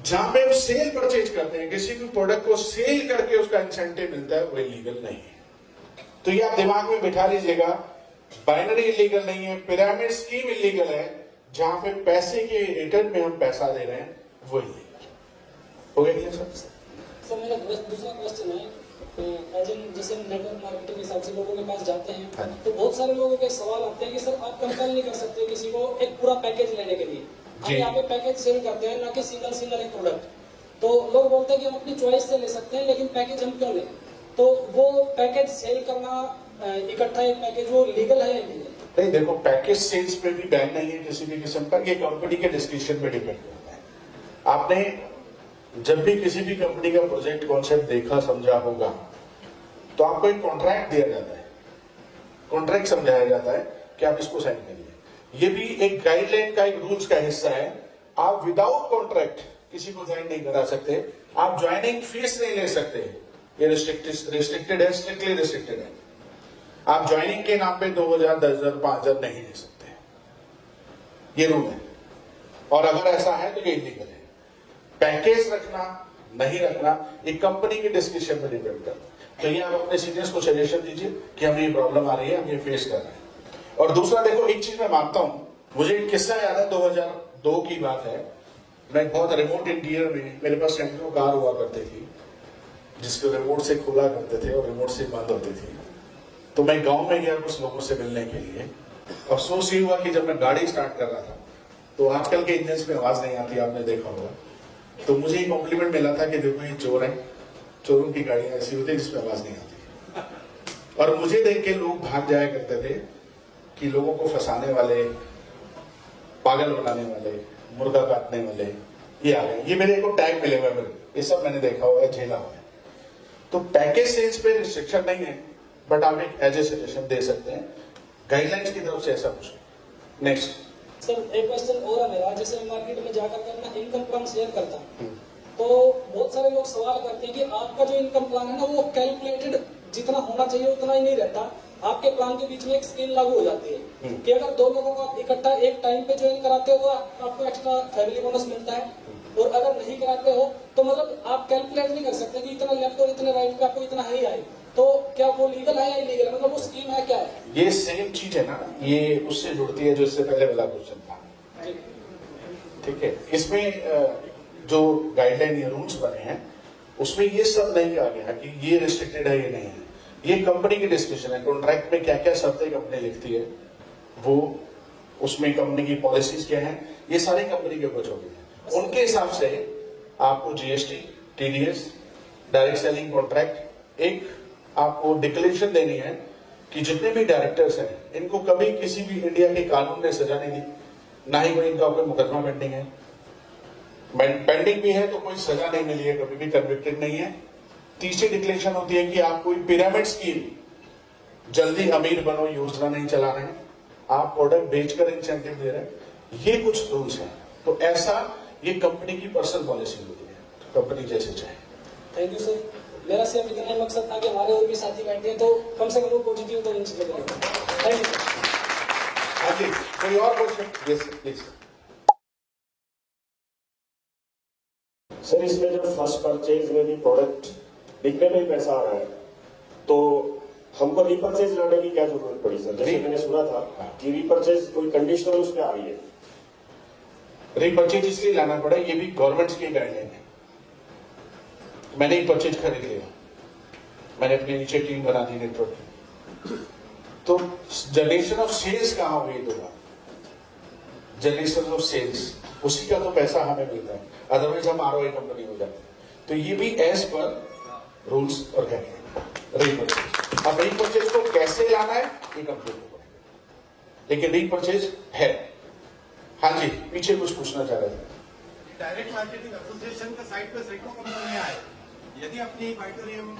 जहां पे हम सेल परचेज करते हैं, किसी भी प्रोडक्ट को सेल करके उसका इंसेंटिव मिलता है, वो इलीगल नहीं है। तो ये आप दिमाग में बिठा लीजिएगा, बाइनरी इलीगल नहीं है, पिरामिड स्कीम इलीगल है, जहां पे पैसे के रिटर्न में हम पैसा दे रहे हैं वो इलीगल हो गया। सर मेरा दूसरा क्वेश्चन है, एज एन जैसे नेटवर्क मार्केटिंग के हिसाब से लोगों के पास जाते हैं, तो बहुत सारे लोगों के सवाल आते हैं कि सर आप कंपेल नहीं कर सकते किसी को एक पूरा पैकेज लेने के लिए, हम यहाँ पे पैकेज सेल करते हैं, ना कि सिंगल एक प्रोडक्ट। तो लोग बोलते हैं कि हम अपनी चॉइस से ले सकते हैं, लेकिन पैकेज हम क्यों लें? तो वो पैकेज सेल करना इकट्ठा एक पैकेज, वो लीगल है या इलीगल? नहीं, देखो पैकेज सेल्स पे भी बैन नहीं है किसी भी किस्म का, ये कंपनी के डिस्क्रिप्शन पे डिपेंड करता है। आपने जब भी किसी भी कंपनी का प्रोजेक्ट कॉन्सेप्ट देखा समझा होगा, तो आपको एक कॉन्ट्रैक्ट दिया जाता है, कॉन्ट्रैक्ट समझाया जाता है कि आप इसको साइन करिए। ये भी एक गाइडलाइन का, एक रूल्स का हिस्सा है। आप विदाउट कॉन्ट्रैक्ट किसी को ज्वाइन नहीं करा सकते, आप ज्वाइनिंग फीस नहीं ले सकते, ये रिस्ट्रिक्टेड है, स्ट्रिक्टली रिस्ट्रिक्टेड है। आप ज्वाइनिंग के नाम पे 2000, 10,000, 5,000 नहीं ले सकते। ये रूल है, और अगर ऐसा है तो ये इलीगल है। पैकेज रखना नहीं रखना एक कंपनी के डिस्क्रिप्शन में डिपेंड करता है। तो ये आप अपने सीनियर्स को सजेशन दीजिए कि हमें ये प्रॉब्लम आ रही है, हम ये फेस कर रहे हैं। और दूसरा देखो, एक चीज मैं मानता हूं, मुझे एक किस्सा याद है, 2002 की बात है। मैं बहुत रिमोट इंटीरियर में, मेरे पास सेंट्रो कार हुआ करती थी जिसको रिमोट से खोला करते थे और रिमोट से बंद होती थी। तो मैं गांव में गया कुछ लोगों से मिलने के लिए। अफसोस ये हुआ कि जब मैं गाड़ी स्टार्ट कर रहा था तो आजकल के इंजन में आवाज नहीं आती, आपने देखा होगा। तो मुझे एक कॉम्प्लीमेंट मिला था कि देखो ये चोर है, चोरों की गाड़ियां ऐसी होती है जिसमें आवाज नहीं आती। और मुझे देख के लोग भाग जाया करते थे कि लोगों को फंसाने वाले, पागल बनाने वाले, मुर्गा काटने वाले ये आ गए। ये मेरे को टैग मिले हुए, ये सब मैंने देखा हुआ है, झेला हुआ है। तो पैकेज सेल्स पे रिस्ट्रिक्शन नहीं है, बट आप एक एज ए सजेशन दे सकते हैं गाइडलाइंस की तरफ से, ऐसा कुछ। नेक्स्ट सर, एक क्वेश्चन और है मेरा। जैसे मैं मार्केट में जाकर के अपना इनकम प्लान शेयर करता हूँ, तो बहुत सारे लोग सवाल करते हैं कि आपका जो इनकम प्लान है ना, वो कैलकुलेटेड जितना होना चाहिए उतना ही नहीं रहता। आपके प्लान के बीच में एक स्कीम लागू हो जाती है कि अगर दो लोगों को आप इकट्ठा एक टाइम पे ज्वाइन कराते हो तो आपको एक्स्ट्रा फैमिली बोनस मिलता है, और अगर नहीं कराते हो तो मतलब आप कैलकुलेट नहीं कर सकते कि इतना लेफ्ट और इतने राइट का आपको इतना ही आए। तो क्या वो लीगल है या इलीगल, मतलब वो स्कीम है क्या है? ये सेम चीज है ना, ये उससे जुड़ती है जो इससे पहले वाला क्वेश्चन था। ठीक है, इसमें जो गाइडलाइन या रूल्स बने हैं उसमें ये सब नहीं कहा गया कि ये रिस्ट्रिक्टेड है, ये नहीं है। ये कंपनी की डिस्कशन है, कॉन्ट्रैक्ट में क्या क्या शर्तें कंपनी लिखती है, वो उसमें कंपनी की पॉलिसीज क्या है, ये सारी कंपनी के ऊपर छोड़ी है। उनके हिसाब से आपको GST, TDS, direct selling contract, एक आपको डिक्लेरेशन देनी है कि जितने भी डायरेक्टर्स हैं इनको कभी किसी भी इंडिया के कानून ने सजा नहीं दी, ना ही कोई इनका कोई मुकदमा पेंडिंग है, पेंडिंग भी है तो कोई सजा नहीं मिली है, कभी भी कन्विक्टेड नहीं है। तीसरी डिक्लेरेशन होती है कि आप कोई पिरामिड स्कीम, जल्दी अमीर बनो योजना नहीं चला रहे हैं, आप प्रोडक्ट बेचकर इंसेंटिव दे रहे हैं। ये कुछ रूल्स हैं। तो ऐसा ये कंपनी की पर्सनल पॉलिसी होती है, कंपनी जैसे चाहे। Thank you sir. मेरा सिर्फ इतना ही मकसद था कि हमारे और भी साथी बैठे हैं तो कम से कम वो पॉजिटिव तो इन चीजों को। Thank you. हाँ जी, कोई और क्वेश्चन? Yes please. सर, इसमें जो फर्स्ट परचेज में भी प्रोडक्ट बिकने में ही पैसा आ रहा है, तो हमको रीपरचेज लाने की क्या जरूरत पड़ी सर? जैसे मैंने सुना था कि रीपरचेज कोई कंडीशनल उसमें आ रही है। रीपरचेज इसलिए लाना पड़ा, ये भी गवर्नमेंट की गाइडलाइन है। मैंने एक परचेज खरीद लिया, मैंने अपने नीचे टीम बना दी नेटवर्क, तो जनरेशन ऑफ सेल्स कहां हुई? दो बार जनरेशन ऑफ सेल्स, उसी का तो पैसा हमें मिलता है, अदरवाइज हम आरओआई कंपनी हो जाते हैं। तो ये भी एज पर रूल्स और गाइडलाइन रीपरचेज। अब रीपरचेज को कैसे लाना है ये कंपनी को पड़ेगा, लेकिन रीपरचेज है। हाँ जी, पीछे कुछ पूछना चाह रहे थे। डायरेक्ट मार्केटिंग एसोसिएशन के साइट पे सैकड़ों कंपनियां आए, यदि अपनी बाइटोरियम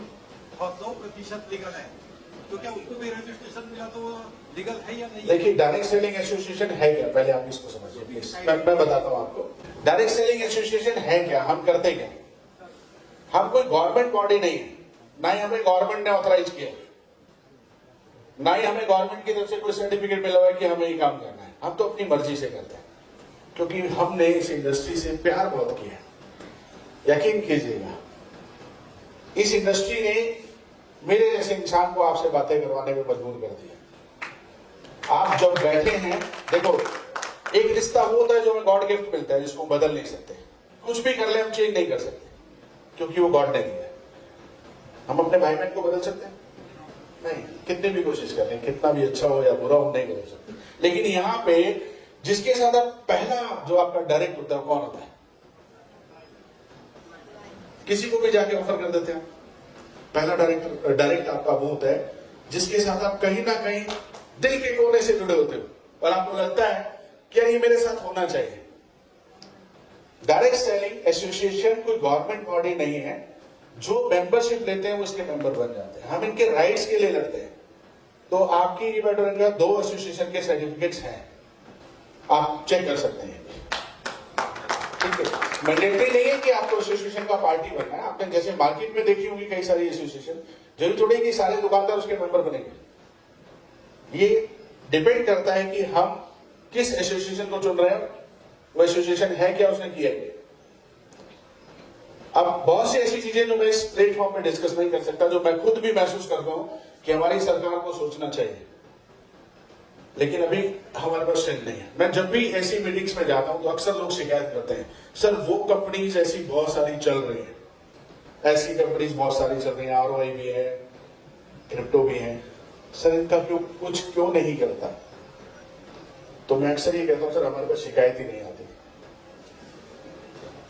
100% लीगल है तो क्या उसको भी रजिस्ट्रेशन मिला तो वो लीगल है या नहीं? देखिए, डायरेक्ट सेलिंग एसोसिएशन है क्या, पहले आप इसको समझिए प्लीज। मैं बताता हूं आपको डायरेक्ट सेलिंग एसोसिएशन है क्या, हम करते क्या। हम कोई गवर्नमेंट बॉडी नहीं है, ना ही हमें गवर्नमेंट ने ऑथराइज किया, ना ही हमें गवर्नमेंट की तरफ से कोई सर्टिफिकेट मिला हुआ है कि हमें ये काम करना है। हम तो अपनी मर्जी से करते हैं, क्योंकि हमने इस इंडस्ट्री से प्यार बहुत किया। यकीन कीजिएगा, इस इंडस्ट्री ने मेरे जैसे इंसान को आपसे बातें करवाने में मजबूर कर दिया। आप जब बैठे हैं, देखो, एक रिश्ता वो होता है जो हमें गॉड गिफ्ट मिलता है, जिसको बदल नहीं सकते। कुछ भी कर ले हम चेंज नहीं कर सकते, क्योंकि वो गॉड ने दिया है। हम अपने भाई बहन को बदल सकते हैं? नहीं, कितनी भी कोशिश कर लें, कितना भी अच्छा हो या बुरा हो, नहीं बदल सकते। लेकिन यहाँ पे जिसके साथ आप पहला जो आपका डायरेक्ट होता है, कौन होता है? किसी को भी जाके ऑफर कर देते हैं। पहला डायरेक्ट आपका वो होता है जिसके साथ आप कहीं ना कहीं दिल के कोने से जुड़े होते हो और आपको लगता है कि यार ये मेरे साथ होना चाहिए। डायरेक्ट सेलिंग एसोसिएशन कोई गवर्नमेंट बॉडी नहीं है, जो मेंबरशिप लेते हैं वो इसके मेंबर बन जाते हैं। हम इनके राइट्स के लिए लड़ते हैं। तो आपकी ये 2 एसोसिएशन के सर्टिफिकेट्स हैं, आप चेक कर सकते हैं। ठीक है, मैंडेटरी नहीं है कि आपको एसोसिएशन का पार्टी बनना है। आपने जैसे मार्केट में देखी होंगी कई सारी एसोसिएशन, जरूरी थोड़ी कि सारे दुकानदार उसके मेंबर बनेंगे। ये डिपेंड करता है कि हम किस एसोसिएशन को चुन रहे हैं, वो एसोसिएशन है क्या, उसने किया है। अब बहुत सी ऐसी चीजें जो मैं इस प्लेटफॉर्म पे डिस्कस नहीं कर सकता, जो मैं खुद भी महसूस करता हूं कि हमारी सरकार को सोचना चाहिए, लेकिन अभी हमारे पास स्ट्रेंथ नहीं है। मैं जब भी ऐसी मीटिंग्स में जाता हूं तो अक्सर लोग शिकायत करते हैं, सर वो कंपनीज ऐसी बहुत सारी चल रही है, ऐसी कंपनीज बहुत सारी चल रही है, ROI भी है, क्रिप्टो भी है, सर इनका कुछ क्यों नहीं करता। तो मैं अक्सर ये कहता हूं, सर हमारे पास शिकायत ही नहीं आती,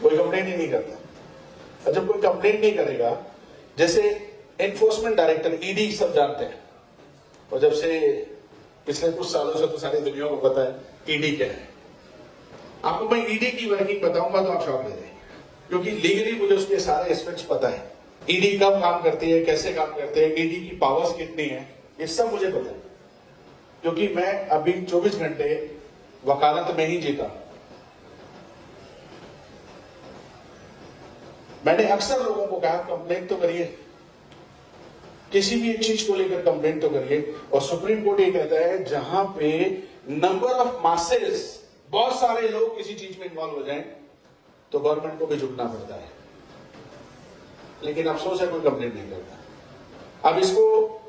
कोई कंप्लेंट ही नहीं करता। और जब कोई कंप्लेंट नहीं करेगा, जैसे एनफोर्समेंट डायरेक्टर ED सब जानते हैं, और जब से पिछले कुछ सालों से तो सारी दुनिया को पता है ED क्या है। आपको मैं ED की वर्किंग बताऊंगा तो आप शॉक ले जाएंगे, क्योंकि लीगली मुझे उसके सारे एस्पेक्ट्स पता है। ED कब काम करती है, कैसे काम करते हैं, ED की पावर्स कितनी है, ये सब मुझे पता है, क्योंकि मैं अभी 24 घंटे वकालत में ही जीता। मैंने अक्सर लोगों को कहा कंप्लेंट तो करिए, किसी भी एक चीज को लेकर कंप्लेंट तो करिए। और सुप्रीम कोर्ट ये कहता है जहां पे नंबर ऑफ मासेस, बहुत सारे लोग किसी चीज में इन्वॉल्व हो जाएं, तो गवर्नमेंट को भी झुकना पड़ता है। लेकिन अफसोस है कोई कंप्लेंट नहीं करता। अब इसको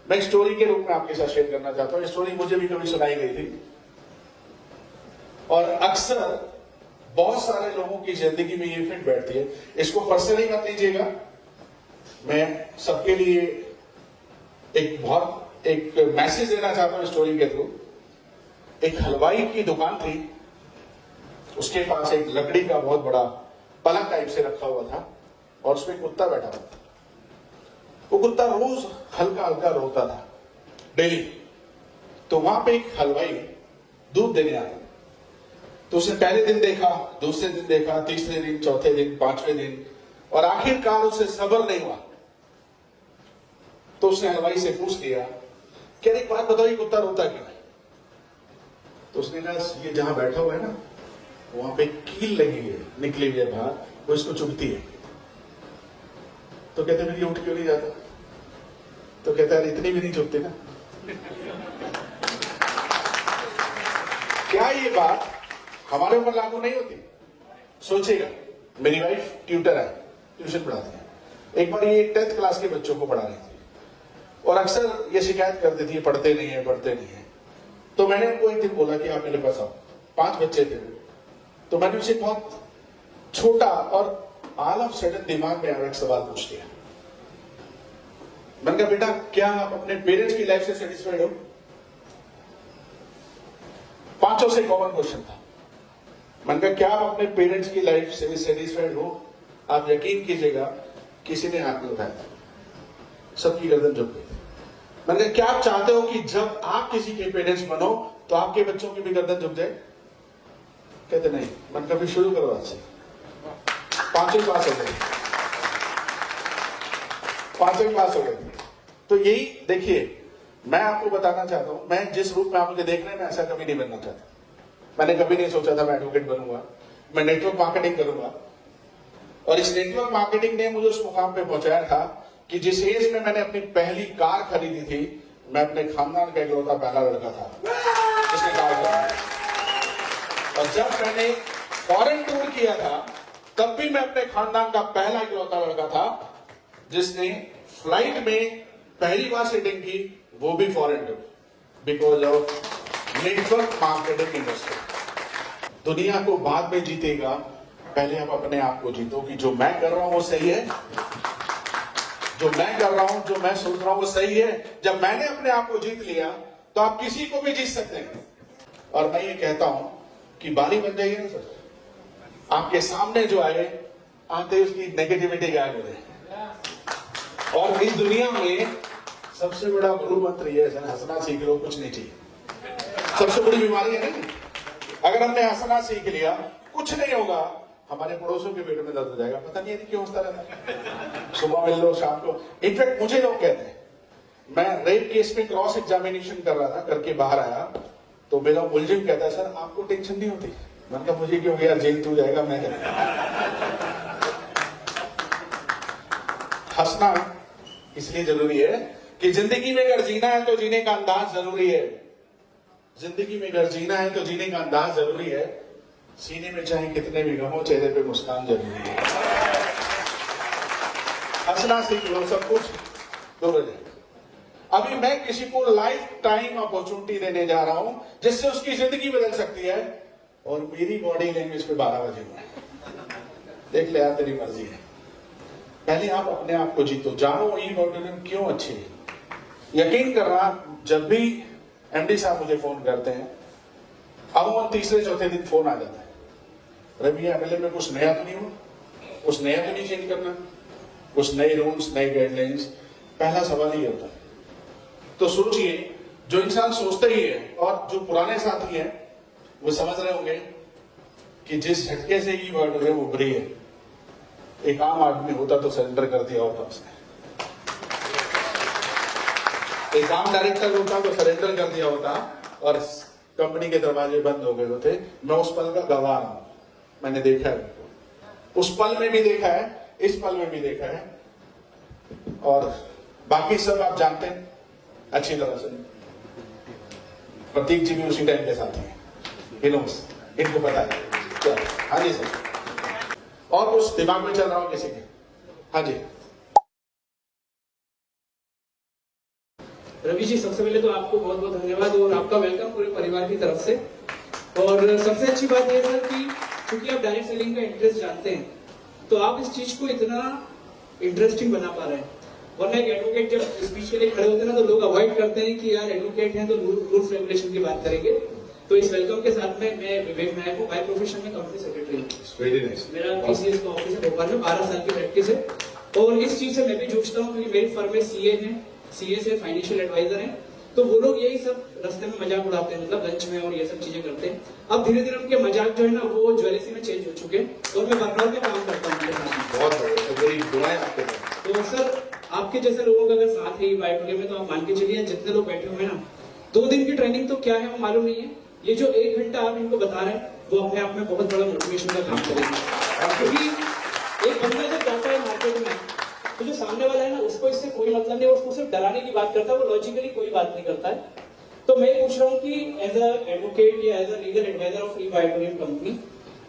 मैं एक स्टोरी के रूप में आपके साथ शेयर करना चाहता हूं। स्टोरी मुझे भी कभी सुनाई गई थी, और अक्सर बहुत सारे लोगों की जिंदगी में ये फिट बैठती है। इसको पर्सनली मत लीजिएगा, मैं सबके लिए एक मैसेज देना चाहता हूं स्टोरी के थ्रू। एक हलवाई की दुकान थी, उसके पास एक लकड़ी का बहुत बड़ा पलंग टाइप से रखा हुआ था, और उसमें कुत्ता बैठा हुआ था। वो कुत्ता रोज हल्का हल्का रोता था डेली। तो वहां पे एक हलवाई दूध देने आया। तो उसने पहले दिन देखा, दूसरे दिन देखा, तीसरे दिन, चौथे दिन, पांचवें दिन, और आखिरकार उसे सब्र नहीं हुआ। तो उसने हलवाई से पूछ लिया कि एक बात बताओ, ये कुत्ता रोता क्यों है। तो उसने कहा ये जहां बैठा हुआ है ना, वहां पे कील लगी है, निकली हुई है बाहर, वो इसको चुभती है। तो कहते फिर ये उठ क्यों नहीं जाता। तो कहता है इतनी भी नहीं चुभती ना। क्या ये बात हमारे ऊपर लागू नहीं होती? सोचिएगा, मेरी वाइफ ट्यूटर है, ट्यूशन पढ़ाती है। एक बार ये 10th क्लास के बच्चों को पढ़ा रही थी, और अक्सर ये शिकायत कर देती है पढ़ते नहीं है, पढ़ते नहीं है। तो मैंने उनको एक दिन बोला कि आप मेरे पास आओ। 5 बच्चे थे। तो मैंने उसे बहुत छोटा और ऑल ऑफ सडन दिमाग में एक सवाल पूछ लिया। मैंने कहा बेटा, क्या आप अपने पेरेंट्स की लाइफ से सेटिस्फाइड हो? 5 से कॉमन क्वेश्चन था। मैंने कहा क्या आप अपने पेरेंट्स की लाइफ से सेटिस्फाइड हो? आप यकीन कीजिएगा, किसी ने हाथ नहीं उठाया, सबकी गर्दन झुक गई। मैंने कहा क्या आप चाहते हो कि जब आप किसी के पेरेंट्स बनो तो आपके बच्चों की भी गर्दन झुक जाए? कहते नहीं। मैंने कहा फिर शुरू करो आज से। 5 पास हो गए, 5 पास हो गए। तो यही देखिए, मैं आपको बताना चाहता हूं, मैं जिस रूप में आप मुझे देख रहे हैं, मैं ऐसा कभी नहीं बनना चाहता। मैंने कभी नहीं सोचा था मैं एडवोकेट बनूंगा, मैं नेटवर्क मार्केटिंग करूंगा। और इस नेटवर्क मार्केटिंग ने मुझे उस मुकाम पे पहुंचाया था कि जिस एज में मैंने अपनी पहली कार खरीदी थी, मैं अपने खानदान का इकलौता पहला लड़का था जिसने कार खरीदी। और जब मैंने फॉरेन टूर किया था, तब भी मैं अपने खानदान का पहला इकलौता लड़का था जिसने फ्लाइट में पहली बार सीटिंग की, वो भी foreign tour, because of network marketing industry. दुनिया को बाद में जीतेगा, पहले आप अपने आप को जीतो कि जो मैं कर रहा हूं वो सही है, जो मैं कर रहा हूं, जो मैं सोच रहा हूं वो सही है। जब मैंने अपने आप को जीत लिया तो आप किसी को भी जीत सकते हैं। और मैं ये कहता हूं कि बारी बन जाइए ना सर, आपके सामने जो आए, आते उसकी नेगेटिविटी गायब हो जाए। और इस दुनिया में सबसे बड़ा गुरु मंत्र ये है, हंसना सीख लो, कुछ नहीं चाहिए। सबसे बड़ी बीमारी है ना, अगर हमने हंसना सीख लिया, कुछ नहीं होगा। हमारे पड़ोसियों के पेट में दर्द हो जाएगा, पता नहीं क्यों हंसता रहता। सुबह मिल लो, शाम को। इनफैक्ट मुझे लोग कहते हैं, मैं रेप केस में क्रॉस एग्जामिनेशन कर रहा था, करके बाहर आया तो मेरा मुलजिम कहता है सर आपको टेंशन नहीं होती? मैंने कहा मुझे क्यों यार, जेल तू जाएगा, मैं हंसना इसलिए जरूरी है कि जिंदगी में अगर जीना है तो जीने का अंदाज जरूरी है। जिंदगी में अगर जीना है तो जीने का अंदाज जरूरी है। सीने में चाहे कितने भी गम हो, चेहरे पे मुस्कान जरूरी है। हंसना सीख लो, सब कुछ दूर हो जाएगा। अभी मैं किसी को लाइफ टाइम अपॉर्चुनिटी देने जा रहा हूं जिससे उसकी जिंदगी बदल सकती है, और मेरी बॉडी लैंग्वेज पे 12 बजे हुआ है। देख ले यार, तेरी मर्जी है। पहले आप अपने आप को जीतो, जानो ई ऑडिटोरियम क्यों अच्छी है। यकीन करना, जब भी एमडी साहब मुझे फोन करते हैं, अमूमन तीसरे चौथे दिन फोन आ जाता है, रवि एमएलए में कुछ नया तो नहीं हुआ, कुछ नया तो नहीं चेंज करना, कुछ नए रूल्स, नए गाइडलाइंस। पहला सवाल ही होता है। तो सोचिए, जो इंसान सोचते ही है और जो पुराने साथी हैं वो समझ रहे होंगे कि जिस झटके से ई ऑडिटोरियम उभरी है, एक आम आदमी होता तो सरेंडर कर दिया होता उसने। एक आम डायरेक्टर होता तो सरेंडर कर दिया होता और कंपनी के दरवाजे बंद हो गए होते। मैं उस पल का गवाह हूं, मैंने देखा है, उस पल में भी देखा है, इस पल में भी देखा है, और बाकी सब आप जानते हैं अच्छी तरह से। प्रतीक जी भी उसी टाइम के साथ हैं, इनको पता है क्या? हाँ जी सर, और कुछ दिमाग में चल रहा हो किसी के? हाँ जी। रवि जी, सबसे पहले तो आपको बहुत बहुत धन्यवाद और आपका वेलकम पूरे परिवार की तरफ से। और सबसे अच्छी बात यह सर कि क्योंकि आप डायरेक्ट सेलिंग का इंटरेस्ट जानते हैं, तो आप इस चीज को इतना इंटरेस्टिंग बना पा रहे हैं। वरना एक एडवोकेट जब स्पीच के लिए खड़े होते हैं ना, तो लोग अवॉइड करते हैं कि यार एडवोकेट हैं तो रूल्स रेगुलेशन की बात करेंगे। तो इस वेलकम के साथ में मैं विवेक नायक हूँ, बाय प्रोफेशन में कंपनी सेक्रेटरी हूँ। मेरा टीसीएस का ऑफिस है भोपाल में, 12 साल की प्रैक्टिस है। और इस चीज से मैं भी जूझता हूँ क्योंकि मेरी फर्म में सीए है, सीए से फाइनेंशियल एडवाइजर हैं। तो वो लोग यही सब रास्ते में मजाक उड़ाते हैं, मतलब लंच में और ये सब चीजें करते हैं। अब धीरे धीरे उनके मजाक जो है ना वो ज्वेलरी में चेंज हो चुके हैं, और मैं बर्नआउट में काम करता हूँ उनके साथ। बहुत मेरी दुआएं आपके साथ। तो सर, आपके जैसे लोगों का अगर साथ है बायोटोरियम में, तो आप मान के चलिए जितने लोग बैठे हुए हैं ना, 2 दिन की ट्रेनिंग तो क्या है वो मालूम नहीं है। ये जो 1 घंटा आप इनको बता रहे हैं वो अपने आप में बहुत बड़ा मोटिवेशन का काम करेगा। क्योंकि एक बंदा जब जाता है मार्केट में, तो जो सामने वाला है ना उसको इससे कोई मतलब नहीं, उसको सिर्फ डराने की बात करता है, वो लॉजिकली कोई बात नहीं करता है। तो मैं पूछ रहा हूँ कि एज अ एडवोकेट या as a legal adviser of E Biotorium company,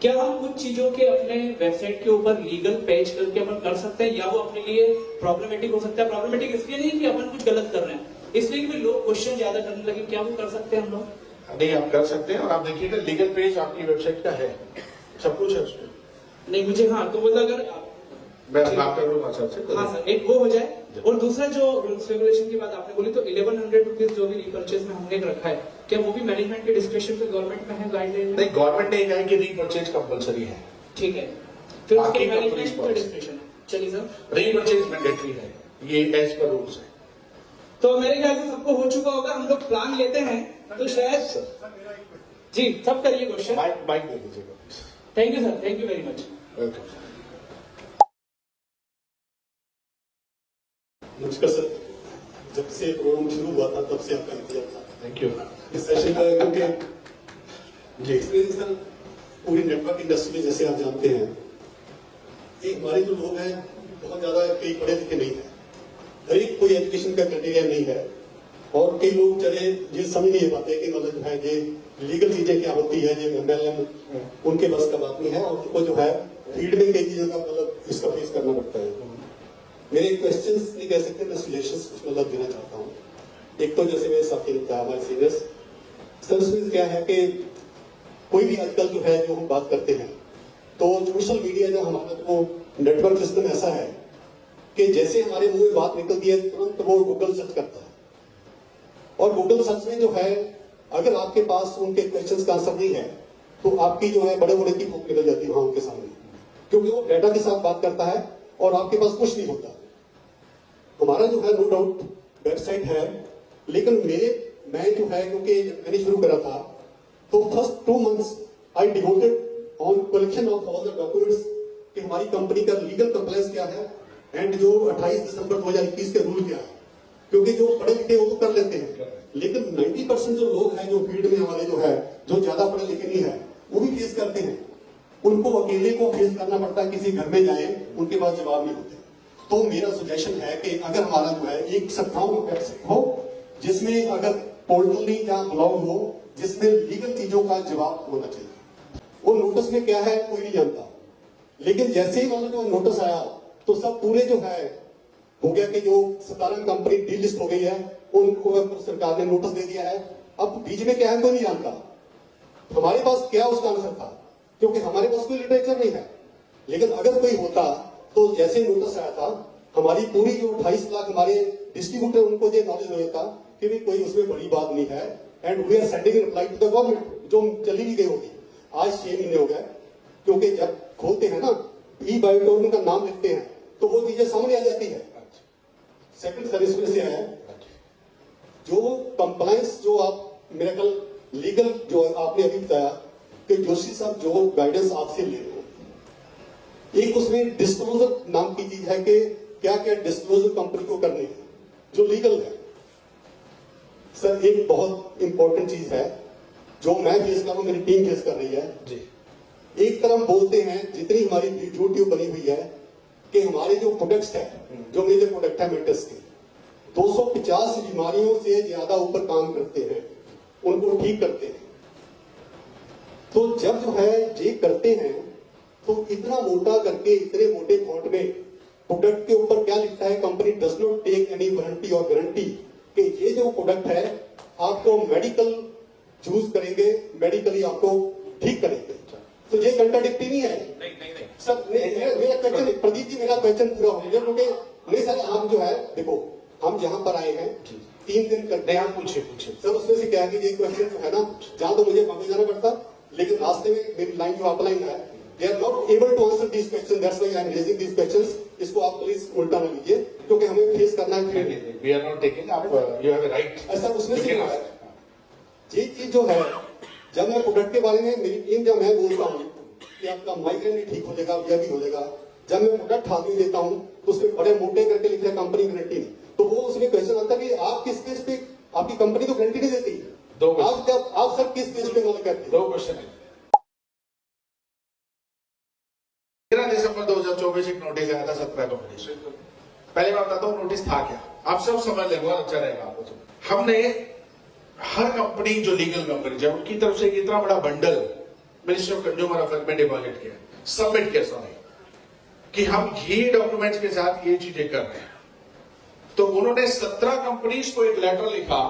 क्या हम कुछ चीजों के अपने वेबसाइट के ऊपर लीगल पेज करके अपन कर सकते हैं, या वो अपने लिए प्रॉब्लमेटिक हो सकता है? प्रॉब्लमेटिक इसलिए नहीं कि अपन कुछ गलत कर रहे हैं, इसलिए कि लोग क्वेश्चन ज्यादा करने लगे। क्या वो कर सकते हैं हम लोग? नहीं, आप कर सकते हैं। और आप देखिएगा लीगल पेज आपकी वेबसाइट का है, सब कुछ है उसमें। नहीं मुझे, हाँ तो मतलब अगर मैं बात कर लूंगा सर से। हाँ सर, एक वो हो जाए। और दूसरा जो रूल्स रेगुलेशन की बात आपने बोली, तो 1100 रुपीज जो भी रिपर्चेज में हमने रखा है, क्या वो भी मैनेजमेंट के डिस्क्रिप्शन पे गवर्नमेंट में है गाइडलाइन में? नहीं, गवर्नमेंट ने कहा है कि रीपर्चेज कंपलसरी है। ठीक है, फिर उसके बाकी मैनेजमेंट कंपनीज का डिस्क्रिप्शन है। चलिए सर, रीपर्चेज मैंडेटरी है, ये एज पर रूल्स है। तो मेरे ख्याल से सबको हो चुका होगा। हम लोग प्लान लेते हैं तो शायद जी सब करिए क्वेश्चन। माइक दे दीजिएगा। Thank you sir, thank you very much. Welcome. नमस्कार सर, जब से प्रोग्राम शुरू हुआ था तब से आपका इंतजार था। Thank you. इस सेशन का क्योंकि जी एक्सपीरियंस सर पूरी नेटवर्क इंडस्ट्री में, जैसे आप जानते हैं, एक हमारे जो लोग हैं बहुत ज्यादा कई पढ़े लिखे नहीं है, हर एक कोई एजुकेशन का क्राइटेरिया नहीं है, और कई लोग चले ये समझ नहीं पाते कि मतलब जो है ये लीगल चीजें क्या होती है, ये MLM उनके बस का बात नहीं है, और उनको जो है फील्ड में कई चीजों का मतलब इसका फेस करना पड़ता है। मेरे क्वेश्चंस नहीं कह सकते, मैं सजेशंस कुछ मतलब देना चाहता हूँ। एक तो जैसे मेरे साथी ने कहा, हमारे सीनियर्स सर, उसमें क्या है कि कोई भी आजकल जो है जो हम बात करते हैं, तो सोशल मीडिया जो हमारा जो नेटवर्क सिस्टम ऐसा है कि जैसे हमारे मुंह में बात निकलती है तुरंत वो गूगल सर्च करता है, और गूगल सर्च में जो है अगर आपके पास उनके क्वेश्चंस का आंसर नहीं है तो आपकी जो है बड़े बड़े की फूंक निकल जाती है वहां उनके सामने, क्योंकि वो डाटा के साथ बात करता है और आपके पास कुछ नहीं होता। हमारा जो है नो डाउट वेबसाइट है, लेकिन मैं जो है क्योंकि मैंने शुरू करा था तो first 2 months I devoted on collection of all the documents कि हमारी कंपनी का लीगल कंप्लायंस क्या है एंड जो 28 दिसंबर 2021 के रूल क्या है, क्योंकि जो पढ़े लिखे वो तो कर लेते हैं, लेकिन 90% जो लोग हैं जो फील्ड में हमारे जो है जो ज्यादा पढ़े लिखे नहीं है वो भी फेस करते हैं, उनको अकेले को फेस करना पड़ता है, किसी घर में जाए उनके पास जवाब नहीं होते। तो मेरा सजेशन है कि अगर हमारा जो है एक सत्ताओं की वेबसाइट हो जिसमें अगर पोर्टली या ब्लॉग हो जिसमें लीगल चीजों का जवाब होना चाहिए। वो नोटिस में क्या है कोई नहीं जानता, लेकिन जैसे ही मतलब जो नोटिस आया तो सब पूरे जो है हो गया कि जो 17 कंपनी डीलिस्ट हो गई है उनको सरकार ने नोटिस दे दिया है। अब बीच में क्या है कोई नहीं जानता। हमारे पास क्या उसका आंसर था, क्योंकि हमारे पास कोई लिटरेचर नहीं है। लेकिन अगर कोई होता तो जैसे नोटिस आया था हमारी पूरी जो 28 लाख हमारे डिस्ट्रीब्यूटर उनको ये नॉलेज हो था कि भी कोई उसमें बड़ी बात नहीं है and we are sending reply to the government, जो चली भी गई होगी। आज 6 महीने हो गए, क्योंकि जब खोलते हैं ना ई बायोटोन का नाम लिखते हैं तो वो चीजें सामने आ जाती है। सेकंड सर्विस में से है जो कंप्लायंस जो आप मेरे कल लीगल जो आपने अभी बताया कि जोशी साहब जो गाइडेंस आपसे ले रहे हो, एक उसमें डिस्क्लोजर नाम की चीज है कि क्या क्या डिस्क्लोजर कंपनी को करने हैं जो लीगल है। सर एक बहुत इंपॉर्टेंट चीज है जो मैं फेस कर रहा हूं, मेरी टीम फेस कर रही है जी। एक तरफ बोलते हैं जितनी हमारी यूट्यूब बनी हुई है कि हमारे जो प्रोडक्ट्स है, जो मेजर प्रोडक्ट है मेंटस के 250 बीमारियों से ज्यादा ऊपर काम करते हैं, उनको ठीक करते हैं। तो जब जो है ये करते हैं तो इतना मोटा करके इतने मोटे फॉन्ट में प्रोडक्ट के ऊपर क्या लिखता है, company does not take any warranty और गारंटी कि ये जो प्रोडक्ट है आपको मेडिकल चूज करेंगे, मेडिकली आपको ठीक करेंगे। तो ये कंट्राडिक्टी नहीं है। नहीं सर मेरा क्वेश्चन, प्रदीप जी मेरा क्वेश्चन पूरा हो गया, क्योंकि नहीं सर हम जो है देखो हम जहां पर आए हैं 3 दिन करते हैं। पूछे सर उसमें से क्या है कि ये क्वेश्चन जो है ना जहां तो मुझे बॉम्बे जाना पड़ता, लेकिन रास्ते में मेरी लाइन जो अपलाइन है they are not able to answer this question, that's why I am raising this questions. इसको आप प्लीज उल्टा ना लीजिए क्योंकि हमें फेस करना है। वी आर नॉट टेकिंग, आप you have a right. Sir उसमें से क्या है ये चीज जो है, जब मैं प्रोडक्ट के बारे में मेरी टीम जब मैं बोलता हूँ कि आपका माइग्रेन भी ठीक हो जाएगा, यह भी हो जाएगा, जब मैं प्रोडक्ट हाथ में देता हूँ तो उसमें बड़े मोटे करके लिखते हैं कंपनी गारंटी नहीं, तो वो उसमें क्वेश्चन आता है कि आप किस केस पे, आपकी कंपनी तो गारंटी नहीं देती, आप सर किस केस पे गलत करते? 2 क्वेश्चन है। 13 दिसंबर 2024 एक नोटिस आया था 17 कंपनी। पहले मैं बताता हूँ नोटिस था क्या, आप सब समझ लेंगे, अच्छा रहेगा आपको। तो हमने हर कंपनी जो लीगल कंपनी जब उनकी तरफ से इतना बड़ा bundle ministry of consumer affair में डिपॉजिट किया, सबमिट किया, सॉरी, कि हम ये डॉक्यूमेंट्स के साथ ये चीजें कर रहे हैं। तो उन्होंने 17 कंपनीज को एक लेटर लिखा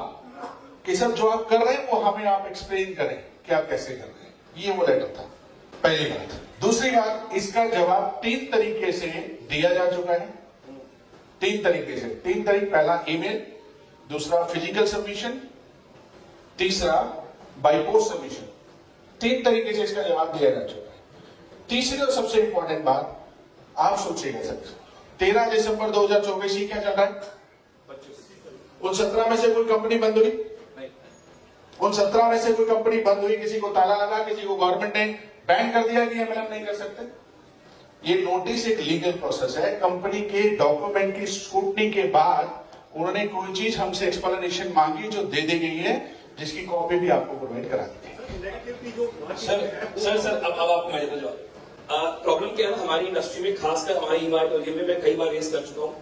कि सर जो आप कर रहे हैं वो हमें आप एक्सप्लेन करें कि आप कैसे कर रहे हैं। ये वो लेटर था, पहली बात। दूसरी बात, इसका जवाब 3 तरीके से दिया जा चुका है। 3 तरीके से, 3 तरीके, पहला ईमेल, दूसरा फिजिकल सबमिशन, तीसरा बाय पोस्ट सबमिशन। 3 तरीके से इसका जवाब दिया जा चुका है। तीसरी और सबसे इंपॉर्टेंट बात आप सोचिएगा सर, 13 दिसंबर 2024 ही क्या चल रहा है? उन 17 में से कोई कंपनी बंद हुई? उन 17 में से कोई कंपनी बंद हुई? किसी को ताला लगा, किसी को गवर्नमेंट ने बैन कर दिया कि एमएलएम नहीं कर सकते? ये नोटिस एक लीगल प्रोसेस है। कंपनी के डॉक्यूमेंट की स्क्रूटनी के बाद उन्होंने कोई चीज हमसे एक्सप्लेनेशन मांगी जो दे दी गई है, जिसकी कॉपी भी आपको प्रोवाइड करा दी गई। सर अब आपको मैं देता जवाब। प्रॉब्लम क्या है हमारी इंडस्ट्री में, खासकर हमारी इमारत में मैं कई बार रेस कर चुका हूँ,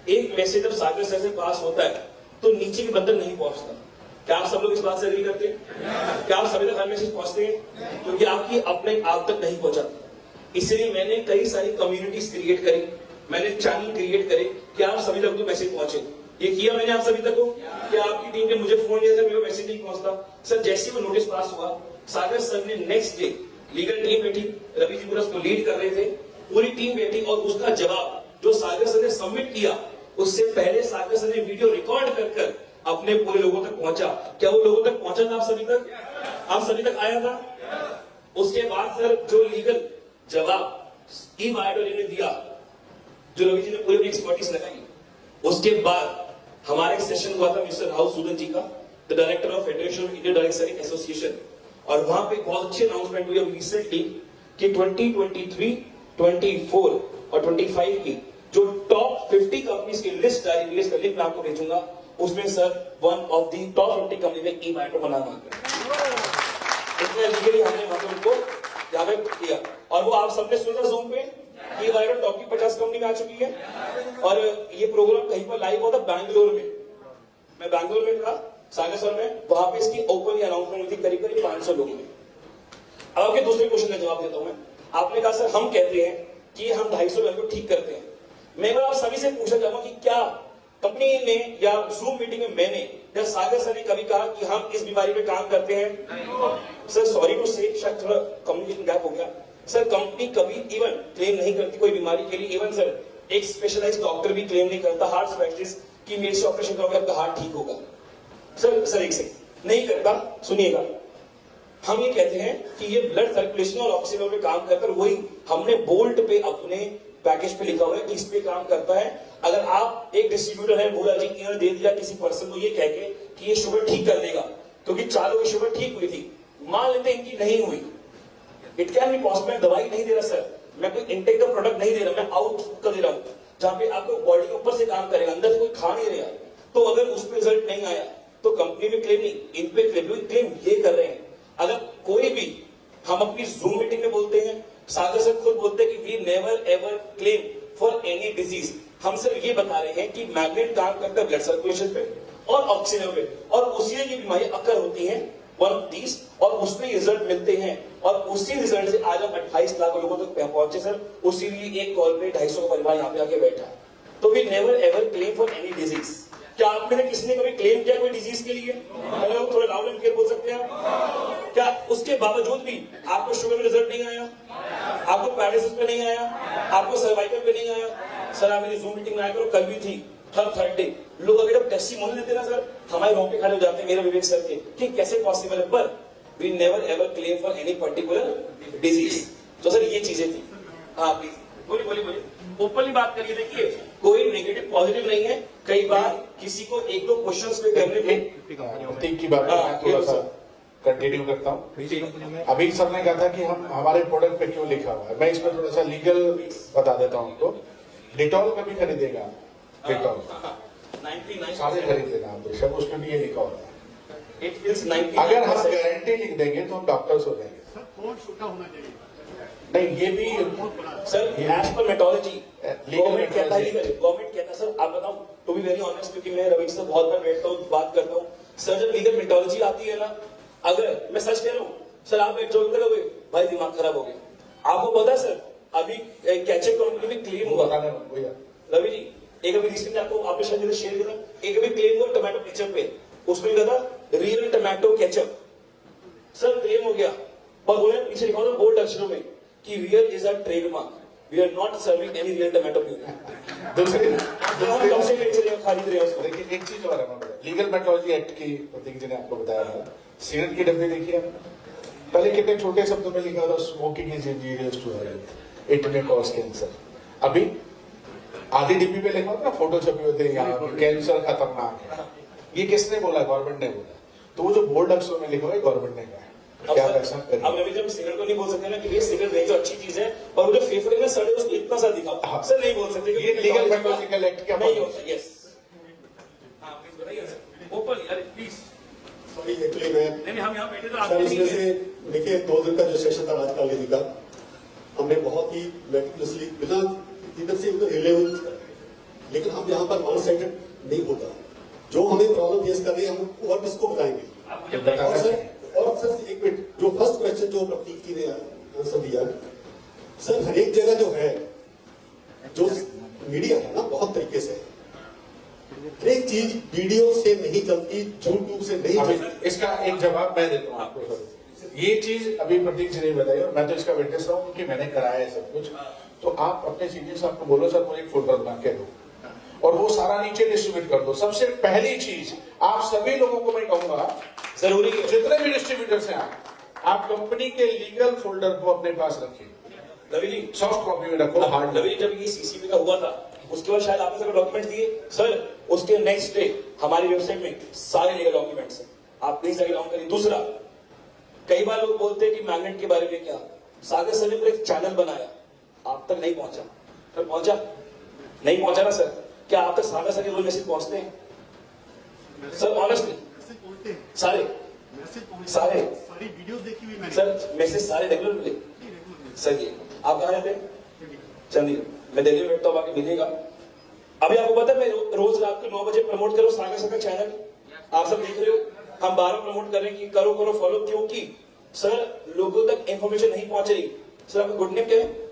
एक मैसेज जब सागर सर से पास होता है तो नीचे के बंदर नहीं पहुंचता। क्या आप सब लोग इस बात से एग्री करते हैं? क्या आप सभी तक हर मैसेज पहुंचते हैं? क्योंकि आपकी अपने आप तक नहीं पहुंचा। इसलिए मैंने कई सारी कम्युनिटीज क्रिएट करी, मैंने चैनल क्रिएट करे कि आप सभी तक तो मैसेज पहुंचे। ये किया मैंने आप सभी तक को, क्या आपकी टीम ने मुझे फोन किया था, मेरा मैसेज नहीं पहुंचता। सर जैसे वो नोटिस पास हुआ, सागर सर ने नेक्स्ट डे लीगल टीम बैठी, रवि जी पूरा उसको लीड कर रहे थे, पूरी टीम बैठी और उसका जवाब जो सागर सर ने सबमिट किया, उससे पहले सागर सर ने वीडियो रिकॉर्ड कर अपने पूरे लोगों तक पहुंचा। क्या वो लोगों तक पहुंचा था? आप सभी तक आया था? उसके बाद सर जो लीगल जवाब ई बायोडोली ने दिया, जो रवि जी ने पूरी एक्सपर्टीज लगाई, उसके बाद हमारा एक सेशन हुआ था मिस्टर राहुल सूदन जी का, the director of federation of Indian direct selling association, और वहां पे बहुत अच्छी अनाउंसमेंट हुई अभी रिसेंटली कि 2023, 24 और 25 की जो टॉप 50 कंपनीज की लिस्ट आई, लिस्ट का लिंक मैं आपको भेजूंगा, उसमें sir one of the top 50 company में ई बायोटो बना हुआ है। इसमें लीगली हमने वहां पे उनको यहाँ पे किया, और वो आप सबने सुना जूम पे ई बायोटो टॉप की 50 कंपनी में आ चुकी है। और ये प्रोग्राम कहीं पर लाइव हुआ था बैंगलोर में, मैं बैंगलोर में था, सागर सर में, वहां पे इसकी ओपन अनाउंसमेंट हुई थी करीब करीब 500 लोगों में। अब आपके दूसरे क्वेश्चन का जवाब देता हूं मैं। आपने कहा सर हम कहते हैं कि हम 250 वेल को ठीक करते हैं। मैं आप सभी से पूछना चाहूंगा कि क्या कंपनी ने या जूम मीटिंग में मैंने या सागर सर ने कभी कहा कि हम इस बीमारी पे काम करते हैं? सर सॉरी टू से, शायद थोड़ा कम्युनिकेशन गैप हो गया। सर कंपनी कभी इवन क्लेम नहीं करती कोई बीमारी के लिए। इवन सर एक स्पेशलाइज्ड डॉक्टर भी क्लेम नहीं करता, हार्ट स्पेशलिस्ट, कि मेरे से ऑपरेशन करोगे आपका हार्ट ठीक होगा। सर एक सेकंड नहीं करता, सुनिएगा। हम ये कहते हैं कि ये ब्लड सर्कुलेशन और ऑक्सीजन पे काम करकर, वही हमने बोल्ट पे अपने पैकेज पे लिखा हुआ है कि इस पे काम करता है। अगर आप एक डिस्ट्रीब्यूटर है, बोला जी इन्होंने दे दिया किसी पर्सन को ये कह के कि ये शुगर ठीक कर देगा, क्योंकि चालू की शुगर ठीक हुई थी, मान लेते इनकी नहीं हुई, इट कैन बी पॉसिबल। मैं दवाई नहीं दे रहा सर, मैं कोई इनटेक का प्रोडक्ट नहीं दे रहा, मैं आउट का दे रहा हूं, जहां पे आपको बॉडी के ऊपर से काम करेगा, अंदर से कोई खा नहीं रहा। तो अगर उस पर रिजल्ट नहीं आया तो कंपनी में क्लेम नहीं, इन पे क्लेम ये कर रहे हैं। अगर कोई भी, हम अपनी जूम मीटिंग में बोलते हैं, सागर सर खुद बोलते हैं कि we never ever claim for any disease. हम सिर्फ ये बता रहे हैं कि मैग्नेट काम करता है ब्लड सर्कुलेशन पे और ऑक्सीजन पे, और उसी ये बीमारी अक्कर होती है 130, और उसमें रिजल्ट मिलते हैं, और उसी रिजल्ट से आज हम 28 लाख लोगों तक पहुंचे सर। उसी लिए एक कॉल पे 250 का परिवार यहाँ पे आके बैठा है। तो we never ever claim for any disease. क्या आप में से किसी ने कभी क्लेम किया कोई डिजीज के लिए? हेलो, थोड़ा लाउड एंड क्लियर बोल सकते हैं आप? क्या उसके बावजूद भी आपको शुगर में रिजल्ट नहीं आया, आपको पैरालिसिस पे नहीं आया, आपको सर्वाइकल पे नहीं आया? सर आप मेरी जूम मीटिंग में आया करो, कल भी थी, हर थर्सडे लोग अगर टेस्टिमोनियल देते ना सर, हमारे रोंगटे खड़े हो जाते हैं मेरे विवेक सर के कि कैसे पॉसिबल है। पर we never ever claim for any particular disease. तो सर ये चीजें थी। हाँ प्लीज बोलिए ओपनली बात करिए। देखिए कोई नेगेटिव पॉजिटिव नहीं है। कई बार किसी को एक दो क्वेश्चंस पे करने पे प्रतीक की बात मैं थोड़ा सा कंटिन्यू करता हूँ। अभी सर ने कहा था कि हम हमारे प्रोडक्ट पे क्यों लिखा हुआ है, मैं इसमें थोड़ा सा लीगल बता देता हूँ आपको। डिटॉल कभी खरीदेगा, डिटॉल 99 सारे खरीदेगा आप सब, उसमें भी ये लिखा होता है। It is 99। अगर हम गारंटी लिख देंगे तो हम डॉक्टर्स हो जाएंगे। सर फोन छोटा होना चाहिए। नहीं ये भी सर एज पर मेटोलॉजी गवर्नमेंट कहता है, methodology। गवर्नमेंट कहता है सर, आप बताओ टू बी वेरी ऑनेस्ट, क्योंकि मैं रवि से बहुत बार बैठता हूँ बात करता हूँ सर, जब लीगल मेटोलॉजी आती है ना, अगर मैं सच कह रहा हूँ सर, आप बैठ जाओगे कहोगे भाई दिमाग खराब हो गया। आपको पता है सर अभी कैचअप कंपनी में क्लेम हुआ, रवि जी एक अभी रिसेंटली आपने शायद शेयर किया, एक अभी क्लेम हुआ टमाटो केचप पे, उसमें लिखा था real tomato ketchup. Sir claim हो गया और उन्होंने पीछे लिखा था बोल्ड अक्षरों में कि Real is a trademark, we are not serving any Real tomato puree. दूसरी कम से खरीद रहे हैं उसको। देखिए एक चीज और है, लीगल मेट्रोलॉजी एक्ट की प्रतीक जी ने आपको बताया था, सिगरेट की डब्बी देखिए पहले कितने छोटे शब्दों में लिखा था, smoking is injurious to health, it may cause cancer. अभी आधी डिब्बी पे लिखा होता ना, फोटो छपी होती है यहाँ की, कैंसर खतरनाक है। ये किसने बोला? गवर्नमेंट ने बोला। तो वो जो बोल्ड अक्षरों में लिखा है गवर्नमेंट ने कहा है। क्या पैसा करिए। अब अभी जब सिगरेट को नहीं बोल सकते ना कि ये सिगरेट नहीं, जो अच्छी चीज है, और वो जो फेफड़े में सड़े उसको इतना सा दिखा, हाँ। सर नहीं बोल सकते, ये लीगल मेट्रोलॉजिकल एक्ट क्या नहीं होता। यस हाँ प्लीज बताइए सर ओपनली, अरे प्लीज। सॉरी एक्चुअली मैं नहीं हम यहाँ बैठे तो सर आपके इसमें नहीं से है। देखिए 2 दिन का जो सेशन था राजकाल विधि का, हमने बहुत ही मेटिकुलसली बिना इधर से उधर रिलेवेंस कर, लेकिन हम यहाँ पर वन साइडेड नहीं होता। जो हमें प्रॉब्लम फेस कर रही है हम और किसको बताएंगे। और सर एक मिनट, जो फर्स्ट क्वेश्चन जो प्रतीक जी ने आंसर दिया, सर हर एक जगह जो है, जो मीडिया है ना बहुत तरीके से, हर एक चीज वीडियो से नहीं चलती, यूट्यूब से नहीं चलती। इसका एक जवाब मैं देता हूँ आपको सर। ये चीज अभी प्रतीक जी ने बताई और मैं तो इसका विटनेस रहा हूँ कि मैंने कराया है सब कुछ। तो आप अपने सीनियर साहब को बोलो सर मुझे एक फोल्डर बना के दो और वो सारा नीचे डिस्ट्रीब्यूट कर दो। सबसे पहली चीज आप सभी लोगों को मैं कहूंगा, जरूरी है जितने भी डिस्ट्रीब्यूटर्स हैं आप कंपनी के लीगल फोल्डर को अपने पास रखिए। रवि जी सॉफ्ट कॉपी में रखो, हार्ड। रवि जब ये सीसीपी का हुआ था उसके बाद शायद आपने डॉक्यूमेंट दिए सर, उसके नेक्स्ट डे हमारी वेबसाइट में सारे लीगल डॉक्यूमेंट्स हैं, आप प्लीज आगे डाउन करिए। दूसरा, कई बार लोग बोलते हैं कि मैग्नेट के बारे में क्या, सागर सर ने एक चैनल बनाया, आप तक नहीं पहुंचा, फिर पहुंचा नहीं पहुंचा ना सर? क्या आप तक सागर सर के रोज मैसेज पहुंचते हैं सर? ऑनेस्टली सारे सारी वीडियो देखी हुई मैंने सर, मैसेज सारे रेगुलर मिले सर। ये आप कहाँ रहते हैं? चंडीगढ़, मैं दिल्ली में बैठता हूँ, बाकी मिलेगा। अभी आपको पता है मैं रोज रात को 9 बजे प्रमोट करूँ सागर सर का चैनल, आप सब देख रहे हो, हम बार बार प्रमोट कर रहे हैं कि करो करो फॉलो, क्योंकि सर लोगों तक इंफॉर्मेशन नहीं पहुंच रही। सर आपका गुड नेम क्या है?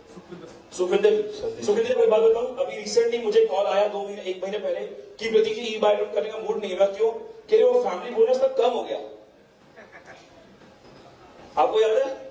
सुखविंदर। सुखविंदर को एक बात बताऊं, अभी रिसेंटली मुझे कॉल आया 2 महीने 1 महीने पहले कि प्रतीक जी ई बाइट करने का मूड नहीं है। क्यों? कह रहे वो फैमिली बोनस तक कम हो गया। आपको याद है